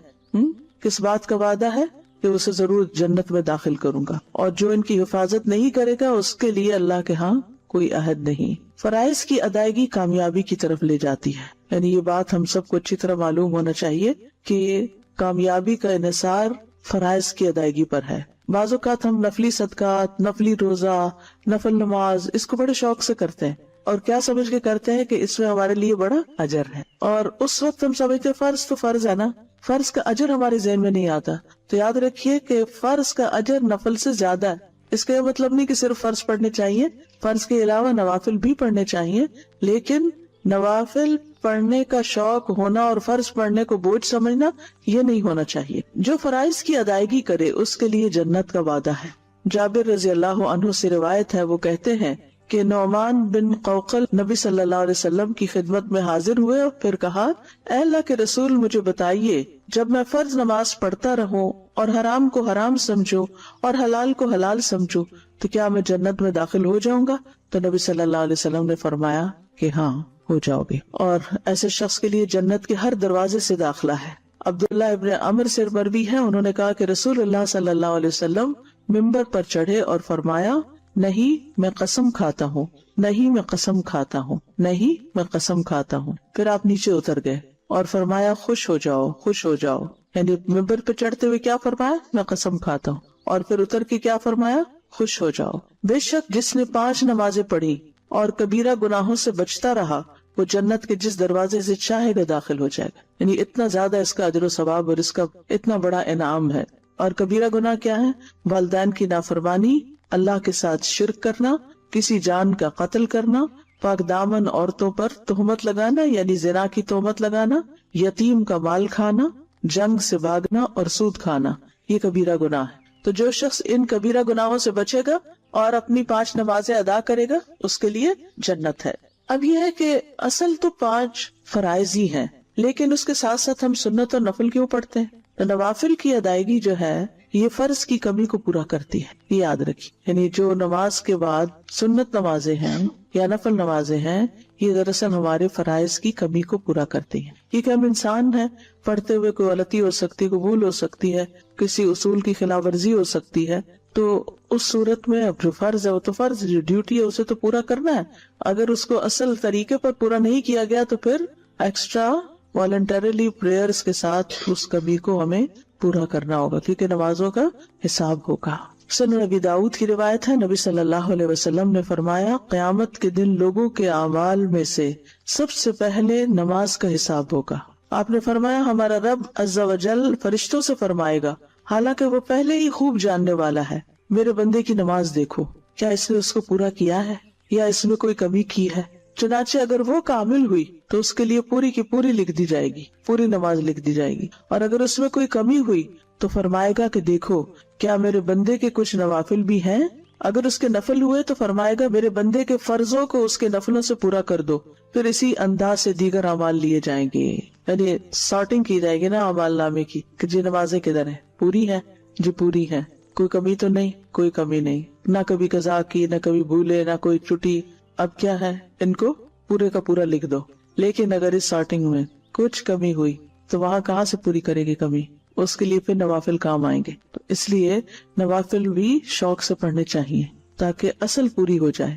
کس بات کا وعدہ ہے؟ کہ اسے ضرور جنت میں داخل کروں گا، اور جو ان کی حفاظت نہیں کرے گا اس کے لیے اللہ کے ہاں کوئی عہد نہیں. فرائض کی ادائیگی کامیابی کی طرف لے جاتی ہے، یعنی یہ بات ہم سب کو اچھی طرح معلوم ہونا چاہیے کہ کامیابی کا انحصار فرائض کی ادائیگی پر ہے. بعض اوقات ہم نفلی صدقات، نفلی روزہ، نفل نماز اس کو بڑے شوق سے کرتے ہیں اور کیا سمجھ کے کرتے ہیں کہ اس میں ہمارے لیے بڑا اجر ہے. اور اس وقت ہم سمجھتے فرض تو فرض ہے نا، فرض کا اجر ہمارے ذہن میں نہیں آتا. تو یاد رکھیے کہ فرض کا اجر نفل سے زیادہ ہے. اس کا یہ مطلب نہیں کہ صرف فرض پڑھنے چاہیے، فرض کے علاوہ نوافل بھی پڑھنے چاہیے، لیکن نوافل پڑھنے کا شوق ہونا اور فرض پڑھنے کو بوجھ سمجھنا یہ نہیں ہونا چاہیے. جو فرائض کی ادائیگی کرے اس کے لیے جنت کا وعدہ ہے. جابر رضی اللہ عنہ سے روایت ہے، وہ کہتے ہیں کہ نعمان بن قوقل نبی صلی اللہ علیہ وسلم کی خدمت میں حاضر ہوئے اور پھر کہا اے اللہ کے رسول مجھے بتائیے، جب میں فرض نماز پڑھتا رہوں اور حرام کو حرام سمجھوں اور حلال کو حلال سمجھوں تو کیا میں جنت میں داخل ہو جاؤں گا؟ تو نبی صلی اللہ علیہ وسلم نے فرمایا کہ ہاں ہو جاؤ گے، اور ایسے شخص کے لیے جنت کے ہر دروازے سے داخلہ ہے. عبداللہ ابن عمر سے مروی ہے، انہوں نے کہا کہ رسول اللہ صلی اللہ علیہ وسلم ممبر پر چڑھے اور فرمایا نہیں میں قسم کھاتا ہوں، نہیں میں قسم کھاتا ہوں، نہیں میں قسم کھاتا ہوں. پھر آپ نیچے اتر گئے اور فرمایا خوش ہو جاؤ، خوش ہو جاؤ. یعنی ممبر پہ چڑھتے ہوئے کیا فرمایا؟ میں قسم کھاتا ہوں. اور پھر اتر کے کیا فرمایا؟ خوش ہو جاؤ. بے شک جس نے 5 نمازیں پڑھی اور کبیرہ گناہوں سے بچتا رہا وہ جنت کے جس دروازے سے چاہے گا داخل ہو جائے گا. یعنی اتنا زیادہ اس کا اجر و ثواب اور اس کا اتنا بڑا انعام ہے. اور کبیرہ گناہ کیا ہے؟ والدین کی نافرمانی، اللہ کے ساتھ شرک کرنا، کسی جان کا قتل کرنا، پاک دامن عورتوں پر تہمت لگانا یعنی زنا کی تہمت لگانا، یتیم کا مال کھانا، جنگ سے بھاگنا اور سود کھانا، یہ کبیرہ گناہ ہے. تو جو شخص ان کبیرہ گناہوں سے بچے گا اور اپنی 5 نمازیں ادا کرے گا اس کے لیے جنت ہے. اب یہ ہے کہ اصل تو 5 فرائض ہی ہیں، لیکن اس کے ساتھ ساتھ ہم سنت اور نفل کیوں پڑھتے ہیں؟ تو نوافل کی ادائیگی جو ہے یہ فرض کی کمی کو پورا کرتی ہے، یہ یاد رکھیے. یعنی جو نماز کے بعد سنت نمازیں ہیں یا نفل نمازیں ہیں یہ دراصل ہمارے فرائض کی کمی کو پورا کرتی ہیں. کیونکہ ہم انسان ہیں، پڑھتے ہوئے کوئی غلطی ہو سکتی ہے، کوئی بھول ہو سکتی ہے، کسی اصول کی خلاف ورزی ہو سکتی ہے. تو اس صورت میں اب جو فرض ہے وہ تو فرض، جو ڈیوٹی ہے اسے تو پورا کرنا ہے. اگر اس کو اصل طریقے پر پورا نہیں کیا گیا تو پھر ایکسٹرا والنٹریلی پریئرز کے ساتھ اس کمی کو ہمیں پورا کرنا ہوگا، کیونکہ نمازوں کا حساب ہوگا. سنن نبی داؤد کی روایت ہے، نبی صلی اللہ علیہ وسلم نے فرمایا قیامت کے دن لوگوں کے اعمال میں سے سب سے پہلے نماز کا حساب ہوگا. آپ نے فرمایا ہمارا رب عز و جل فرشتوں سے فرمائے گا حالانکہ وہ پہلے ہی خوب جاننے والا ہے. میرے بندے کی نماز دیکھو، کیا اس نے اس کو پورا کیا ہے یا اس میں کوئی کمی کی ہے. چنانچہ اگر وہ کامل ہوئی تو اس کے لیے پوری کی پوری لکھ دی جائے گی، پوری نماز لکھ دی جائے گی. اور اگر اس میں کوئی کمی ہوئی تو فرمائے گا کہ دیکھو کیا میرے بندے کے کچھ نوافل بھی ہیں. اگر اس کے نفل ہوئے تو فرمائے گا میرے بندے کے فرضوں کو اس کے نفلوں سے پورا کر دو. پھر اسی انداز سے دیگر اعمال لیے جائیں گے، یعنی سارٹنگ کی جائے گی نا اعمال نامے کی کہ جی نمازیں کدھر ہیں، پوری ہیں جی پوری ہیں، کوئی کمی تو نہیں، کوئی کمی نہیں، نہ کبھی قضا کی، نہ کبھی بھولے، نہ کوئی چھٹی. اب کیا ہے، ان کو پورے کا پورا لکھ دو. لیکن اگر اس سارٹنگ میں کچھ کمی ہوئی تو وہاں کہاں سے پوری کرے گی کمی؟ اس کے لیے پھر نوافل کام آئیں گے. تو اس لیے نوافل بھی شوق سے پڑھنے چاہیے تاکہ اصل پوری ہو جائے.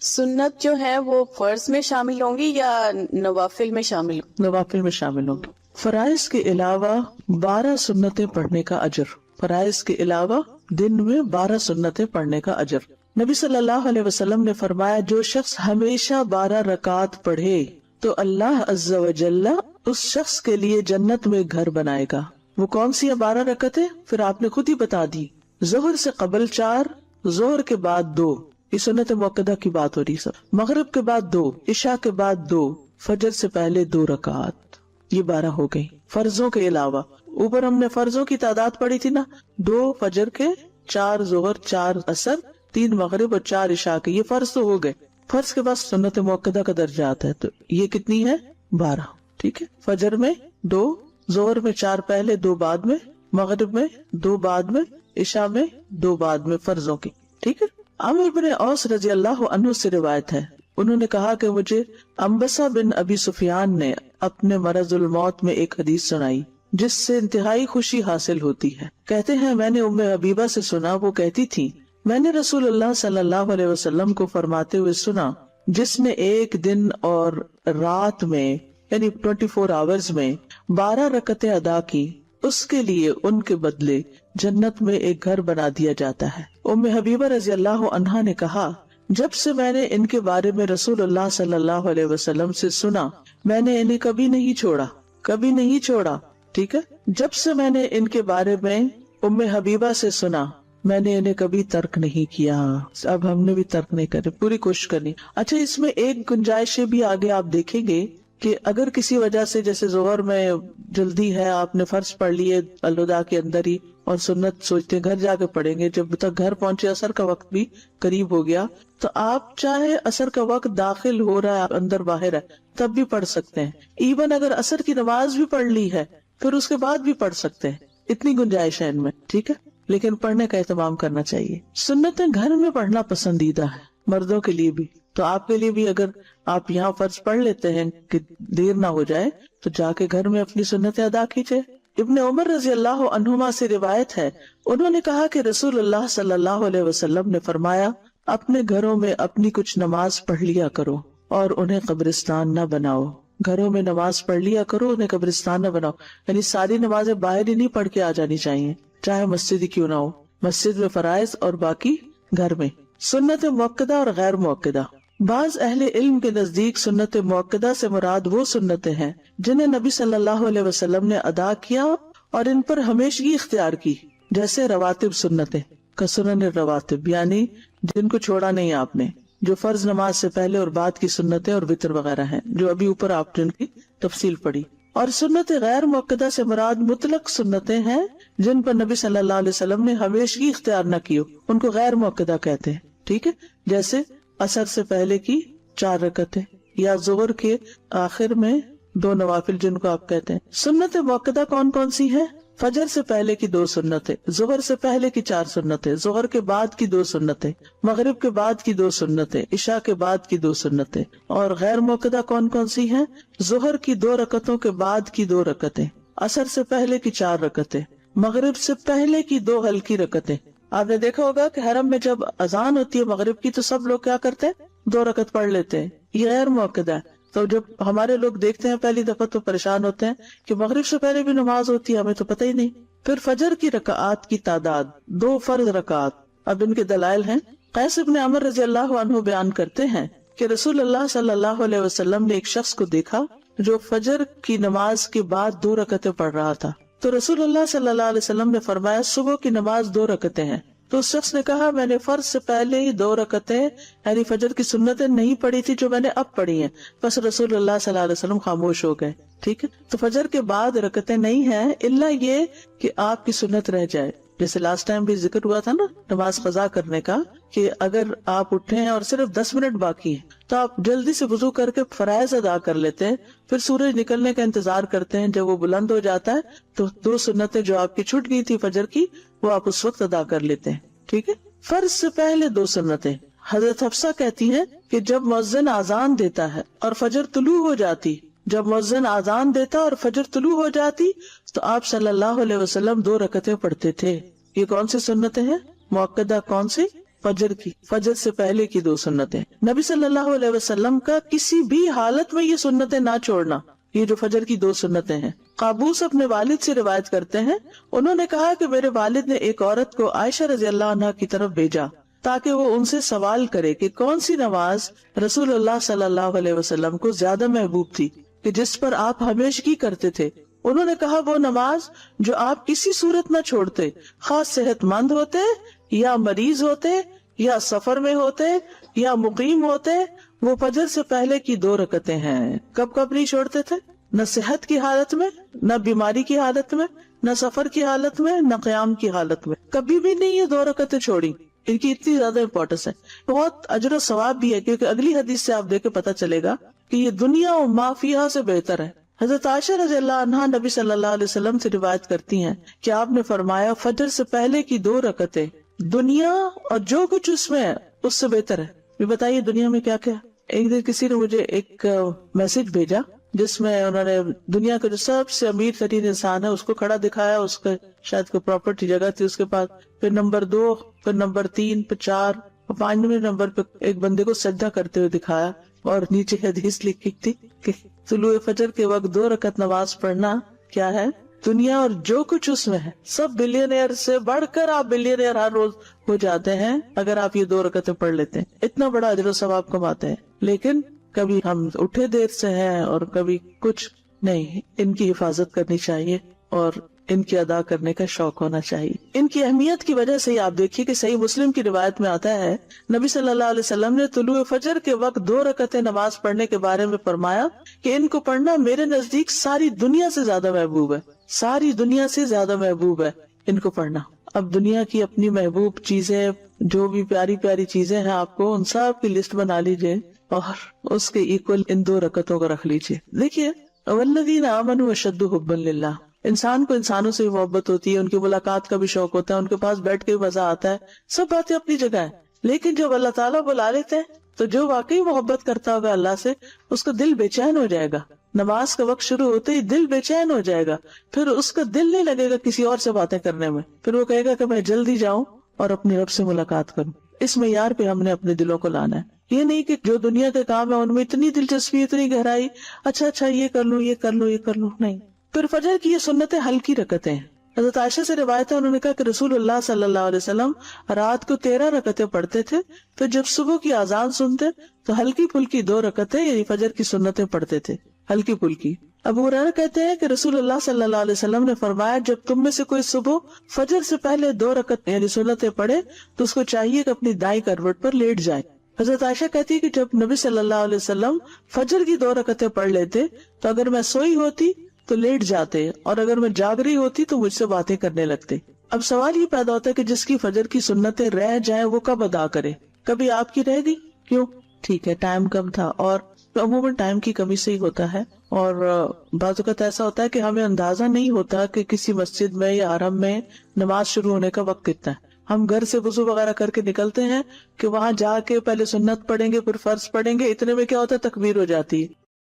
سنت جو ہے وہ فرض میں شامل ہوں گی یا نوافل میں شامل ہوں؟ نوافل میں شامل ہوں گے. فرائض کے علاوہ 12 سنتیں پڑھنے کا اجر. فرائض کے علاوہ دن میں 12 سنتیں پڑھنے کا اجر. نبی صلی اللہ علیہ وسلم نے فرمایا جو شخص ہمیشہ 12 رکعت پڑھے تو اللہ عز و جل اس شخص کے لیے جنت میں گھر بنائے گا. وہ کون سی 12 رکعتیں؟ پھر آپ نے خود ہی بتا دی. ظہر سے قبل 4، ظہر کے بعد 2، یہ سنت موقدہ کی بات ہو رہی سر. مغرب کے بعد 2، عشاء کے بعد 2، فجر سے پہلے 2 رکعت. یہ 12 ہو گئی فرضوں کے علاوہ. اوپر ہم نے فرضوں کی تعداد پڑھی تھی نا، 2 فجر کے، 4 ظہر، 4 عصر، 3 مغرب اور 4 عشاء کے. یہ فرض تو ہو گئے. فرض کے بعد سنت موقدہ کا درجہ آتا ہے، تو یہ کتنی ہے؟ 12. ٹھیک ہے. فجر میں 2، ظہر میں 4 پہلے 2 بعد میں، مغرب میں 2 بعد میں، عشاء میں 2 بعد میں فرضوں کی. ٹھیک ہے. عمرو بن اوس رضی اللہ عنہ سے روایت ہے، انہوں نے کہا کہ مجھے انبسہ بن ابی سفیان نے اپنے مرض الموت میں ایک حدیث سنائی جس سے انتہائی خوشی حاصل ہوتی ہے. کہتے ہیں میں نے ام حبیبہ سے سنا، وہ کہتی تھی میں نے رسول اللہ صلی اللہ علیہ وسلم کو فرماتے ہوئے سنا جس نے ایک دن اور رات میں یعنی 24 آورز میں 12 رکعتیں ادا کی اس کے لیے ان کے بدلے جنت میں ایک گھر بنا دیا جاتا ہے. ام حبیبہ رضی اللہ عنہا نے کہا جب سے میں نے ان کے بارے میں رسول اللہ صلی اللہ علیہ وسلم سے سنا میں نے انہیں کبھی نہیں چھوڑا. ٹھیک ہے. جب سے میں نے ان کے بارے میں ام حبیبہ سے سنا میں نے انہیں کبھی ترک نہیں کیا. اب ہم نے بھی ترک نہیں کرے، پوری کوشش کرنی. اچھا اس میں ایک گنجائش بھی آگے آپ دیکھیں گے کہ اگر کسی وجہ سے جیسے ظہر میں جلدی ہے، آپ نے فرض پڑھ لیے الوداع کے اندر ہی اور سنت سوچتے گھر جا کے پڑھیں گے، جب تک گھر پہنچے عصر کا وقت بھی قریب ہو گیا، تو آپ چاہے عصر کا وقت داخل ہو رہا ہے اندر باہر ہے تب بھی پڑھ سکتے ہیں. ایون اگر عصر کی نماز بھی پڑھ لی ہے پھر اس کے بعد بھی پڑھ سکتے ہیں. اتنی گنجائش ہے ان میں. ٹھیک ہے. لیکن پڑھنے کا اہتمام کرنا چاہیے. سنتیں گھر میں پڑھنا پسندیدہ ہے مردوں کے لیے بھی، تو آپ کے لیے بھی اگر آپ یہاں فرض پڑھ لیتے ہیں کہ دیر نہ ہو جائے تو جا کے گھر میں اپنی سنتیں ادا کیجیے. ابن عمر رضی اللہ عنہما سے روایت ہے، انہوں نے کہا کہ رسول اللہ صلی اللہ علیہ وسلم نے فرمایا اپنے گھروں میں اپنی کچھ نماز پڑھ لیا کرو اور انہیں قبرستان نہ بناؤ. گھروں میں نماز پڑھ لیا کرو، انہیں قبرستان نہ بناؤ. یعنی ساری نمازیں باہر ہی نہیں پڑھ کے آ جانی چاہیے، چاہے مسجد ہی کیوں نہ ہو. مسجد میں فرائض اور باقی گھر میں. سنت موقدہ اور غیر موقدہ. بعض اہل علم کے نزدیک سنت موقدہ سے مراد وہ سنتیں ہیں جنہیں نبی صلی اللہ علیہ وسلم نے ادا کیا اور ان پر ہمیشگی اختیار کی، جیسے رواتب سنتیں کا سنن رواتب، یعنی جن کو چھوڑا نہیں آپ نے، جو فرض نماز سے پہلے اور بعد کی سنتیں اور وتر وغیرہ ہیں جو ابھی اوپر آپ نے ان کی تفصیل پڑھی. اور سنت غیر موقدہ سے مراد مطلق سنتیں ہیں جن پر نبی صلی اللہ علیہ وسلم نے ہمیشگی اختیار نہ کی، ان کو غیر موقدہ کہتے ہیں. ٹھیک ہے. جیسے عصر سے پہلے کی 4 رکعتیں یا ظہر کے آخر میں 2 نوافل جن کو آپ کہتے ہیں. سنت موقدہ کون کون سی ہیں؟ فجر سے پہلے کی 2 سنتیں، ظہر سے پہلے کی 4 سنتیں، ظہر کے بعد کی 2 سنتیں، مغرب کے بعد کی 2 سنتیں، عشاء کے بعد کی 2 سنتیں. اور غیر موقدہ کون کون سی ہیں؟ ظہر کی 2 رکعتوں کے بعد کی 2 رکعتیں، عصر سے پہلے کی 4 رکعتیں، مغرب سے پہلے کی 2 ہلکی رکعتیں. آپ نے دیکھا ہوگا کہ حرم میں جب اذان ہوتی ہے مغرب کی تو سب لوگ کیا کرتے ہیں؟ 2 رکعت پڑھ لیتے ہیں. یہ غیر موقدہ ہے. تو جب ہمارے لوگ دیکھتے ہیں پہلی دفعہ تو پریشان ہوتے ہیں کہ مغرب سے پہلے بھی نماز ہوتی ہے، ہمیں تو پتہ ہی نہیں. پھر فجر کی رکعات کی تعداد 2 فرض رکعات. اب ان کے دلائل ہیں. قیس بن عمر رضی اللہ عنہ بیان کرتے ہیں کہ رسول اللہ صلی اللہ علیہ وسلم نے ایک شخص کو دیکھا جو فجر کی نماز کے بعد 2 رکعتیں پڑھ رہا تھا. تو رسول اللہ صلی اللہ علیہ وسلم نے فرمایا صبح کی نماز 2 رکعتیں ہیں. تو اس شخص نے کہا میں نے فرض سے پہلے ہی 2 رکعتیں یعنی فجر کی سنتیں نہیں پڑھی تھی جو میں نے اب پڑھی ہیں. بس رسول اللہ صلی اللہ علیہ وسلم خاموش ہو گئے. ٹھیک ہے, تو فجر کے بعد رکعتیں نہیں ہیں الا یہ کہ آپ کی سنت رہ جائے. جیسے لاسٹ ٹائم بھی ذکر ہوا تھا نا نماز قضا کرنے کا, کہ اگر آپ اٹھے ہیں اور صرف 10 منٹ باقی ہیں تو آپ جلدی سے وضو کر کے فرائض ادا کر لیتے ہیں, پھر سورج نکلنے کا انتظار کرتے ہیں. جب وہ بلند ہو جاتا ہے تو 2 سنتیں جو آپ کی چھوٹ گئی تھی فجر کی وہ آپ اس وقت ادا کر لیتے ہیں. ٹھیک ہے, فرض سے پہلے 2 سنتیں. حضرت حفصہ کہتی ہیں کہ جب مؤذن اذان دیتا ہے اور فجر طلوع ہو جاتی, جب مؤذن اذان دیتا اور فجر طلوع ہو جاتی تو آپ صلی اللہ علیہ وسلم 2 رکعتیں پڑھتے تھے. یہ کون سی سنتیں ہیں مؤکدہ؟ کون سی؟ فجر کی, فجر سے پہلے کی 2 سنتیں. نبی صلی اللہ علیہ وسلم کا کسی بھی حالت میں یہ سنتیں نہ چھوڑنا, یہ جو فجر کی 2 سنتیں ہیں. قابوس اپنے والد سے روایت کرتے ہیں, انہوں نے کہا کہ میرے والد نے ایک عورت کو عائشہ رضی اللہ عنہا کی طرف بھیجا تاکہ وہ ان سے سوال کرے کہ کون سی نماز رسول اللہ صلی اللہ علیہ وسلم کو زیادہ محبوب تھی کہ جس پر آپ ہمیشگی کرتے تھے. انہوں نے کہا وہ نماز جو آپ کسی صورت نہ چھوڑتے, خاص صحت مند ہوتے یا مریض ہوتے یا سفر میں ہوتے یا مقیم ہوتے, وہ فجر سے پہلے کی 2 رکعتیں ہیں. کب کب نہیں چھوڑتے تھے؟ نہ صحت کی حالت میں, نہ بیماری کی حالت میں, نہ سفر کی حالت میں, نہ قیام کی حالت میں, کبھی بھی نہیں یہ 2 رکعتیں چھوڑی. ان کی اتنی زیادہ امپورٹنس ہے, بہت اجر و ثواب بھی ہے, کیونکہ اگلی حدیث سے آپ دیکھ کے پتا چلے گا کہ یہ دنیا و ما فیہا سے بہتر ہے. حضرت عائشہ رضی اللہ عنہا نبی صلی اللہ علیہ وسلم سے روایت کرتی ہیں کہ آپ نے فرمایا فجر سے پہلے کی 2 رکعتیں دنیا اور جو کچھ اس میں ہے اس سے بہتر ہے. یہ بتائیے دنیا میں کیا کیا. ایک دن کسی نے مجھے ایک میسج بھیجا جس میں انہوں نے دنیا کا جو سب سے امیر ترین انسان ہے اس کو کھڑا دکھایا, اس کا شاید کوئی پراپرٹی جگہ تھی اس کے پاس, پھر نمبر 2, پھر نمبر 3, پھر 4, اور 5ویں نمبر پہ ایک بندے کو سجدہ کرتے ہوئے دکھایا, اور نیچے حدیث لکھی تھی کہ طلوع فجر کے وقت 2 رکعت نماز پڑھنا کیا ہے, دنیا اور جو کچھ اس میں ہے. سب بلینئر سے بڑھ کر آپ بلینئر ہر روز ہو جاتے ہیں اگر آپ یہ 2 رکعتیں پڑھ لیتے ہیں. اتنا بڑا اجر و ثواب کماتے ہیں. لیکن کبھی ہم اٹھے دیر سے ہیں اور کبھی کچھ نہیں. ان کی حفاظت کرنی چاہیے اور ان کی ادا کرنے کا شوق ہونا چاہیے. ان کی اہمیت کی وجہ سے ہی آپ دیکھیے کہ صحیح مسلم کی روایت میں آتا ہے نبی صلی اللہ علیہ وسلم نے طلوع فجر کے وقت 2 رکعتیں نماز پڑھنے کے بارے میں فرمایا کہ ان کو پڑھنا میرے نزدیک ساری دنیا سے زیادہ محبوب ہے. ساری دنیا سے زیادہ محبوب ہے ان کو پڑھنا. اب دنیا کی اپنی محبوب چیزیں, جو بھی پیاری پیاری چیزیں ہیں, آپ کو ان سب کی لسٹ بنا لیجئے اور اس کے ایکول ان 2 رکعتوں کو رکھ لیجئے. دیکھیے والذین آمنوا اشد حبا للہ, انسان کو انسانوں سے بھی محبت ہوتی ہے, ان کی ملاقات کا بھی شوق ہوتا ہے, ان کے پاس بیٹھ کے بھی مزہ آتا ہے, سب باتیں اپنی جگہ ہیں. لیکن جب اللہ تعالیٰ بلا لیتے ہیں تو جو واقعی محبت کرتا ہوگا اللہ سے اس کا دل بے چین ہو جائے گا. نماز کا وقت شروع ہوتے ہی دل بے چین ہو جائے گا, پھر اس کا دل نہیں لگے گا کسی اور سے باتیں کرنے میں, پھر وہ کہے گا کہ میں جلدی جاؤں اور اپنے رب سے ملاقات کروں. اس معیار پہ ہم نے اپنے دلوں کو لانا ہے. یہ نہیں کہ جو دنیا کے کام ہے ان میں اتنی دلچسپی, اتنی گہرائی, اچھا یہ کر لوں, یہ کر لوں, یہ کر لوں, نہیں. پھر فجر کی یہ سنتیں ہلکی رکعتیں ہیں. حضرت عائشہ سے روایت ہے, انہوں نے کہا کہ رسول اللہ صلی اللہ علیہ وسلم رات کو 13 رکعتیں پڑھتے تھے, پھر جب صبح کی اذان سنتے تو ہلکی پھلکی 2 رکعتیں یعنی فجر کی سنتیں پڑھتے تھے, ہلکی پھلکی. ابو ہریرہ کہتے ہیں کہ رسول اللہ صلی اللہ علیہ وسلم نے فرمایا جب تم میں سے کوئی صبح فجر سے پہلے 2 رکعت یعنی سنتیں پڑھے تو اس کو چاہیے کہ اپنی دائیں کروٹ پر لیٹ جائے. حضرت عائشہ کہتی ہے کہ جب نبی صلی اللہ علیہ وسلم فجر کی 2 رکعتیں پڑھ لیتے تو اگر میں سوئی ہوتی تو لیٹ جاتے, اور اگر میں جاگ رہی ہوتی تو مجھ سے باتیں کرنے لگتے. اب سوال یہ پیدا ہوتا ہے کہ جس کی فجر کی سنتیں رہ جائیں وہ کب ادا کرے. کبھی آپ کی رہ گئی, کیوں, ٹھیک ہے ٹائم کم تھا, اور عموماً ٹائم کی کمی سے ہی ہوتا ہے. اور بعض اوقات ایسا ہوتا ہے کہ ہمیں اندازہ نہیں ہوتا کہ کسی مسجد میں یا حرم میں نماز شروع ہونے کا وقت کتنا ہے. ہم گھر سے وضو وغیرہ کر کے نکلتے ہیں کہ وہاں جا کے پہلے سنت پڑھیں گے, پھر فرض پڑھیں گے, اتنے میں کیا ہوتا ہے تکبیر ہو جاتی ہے,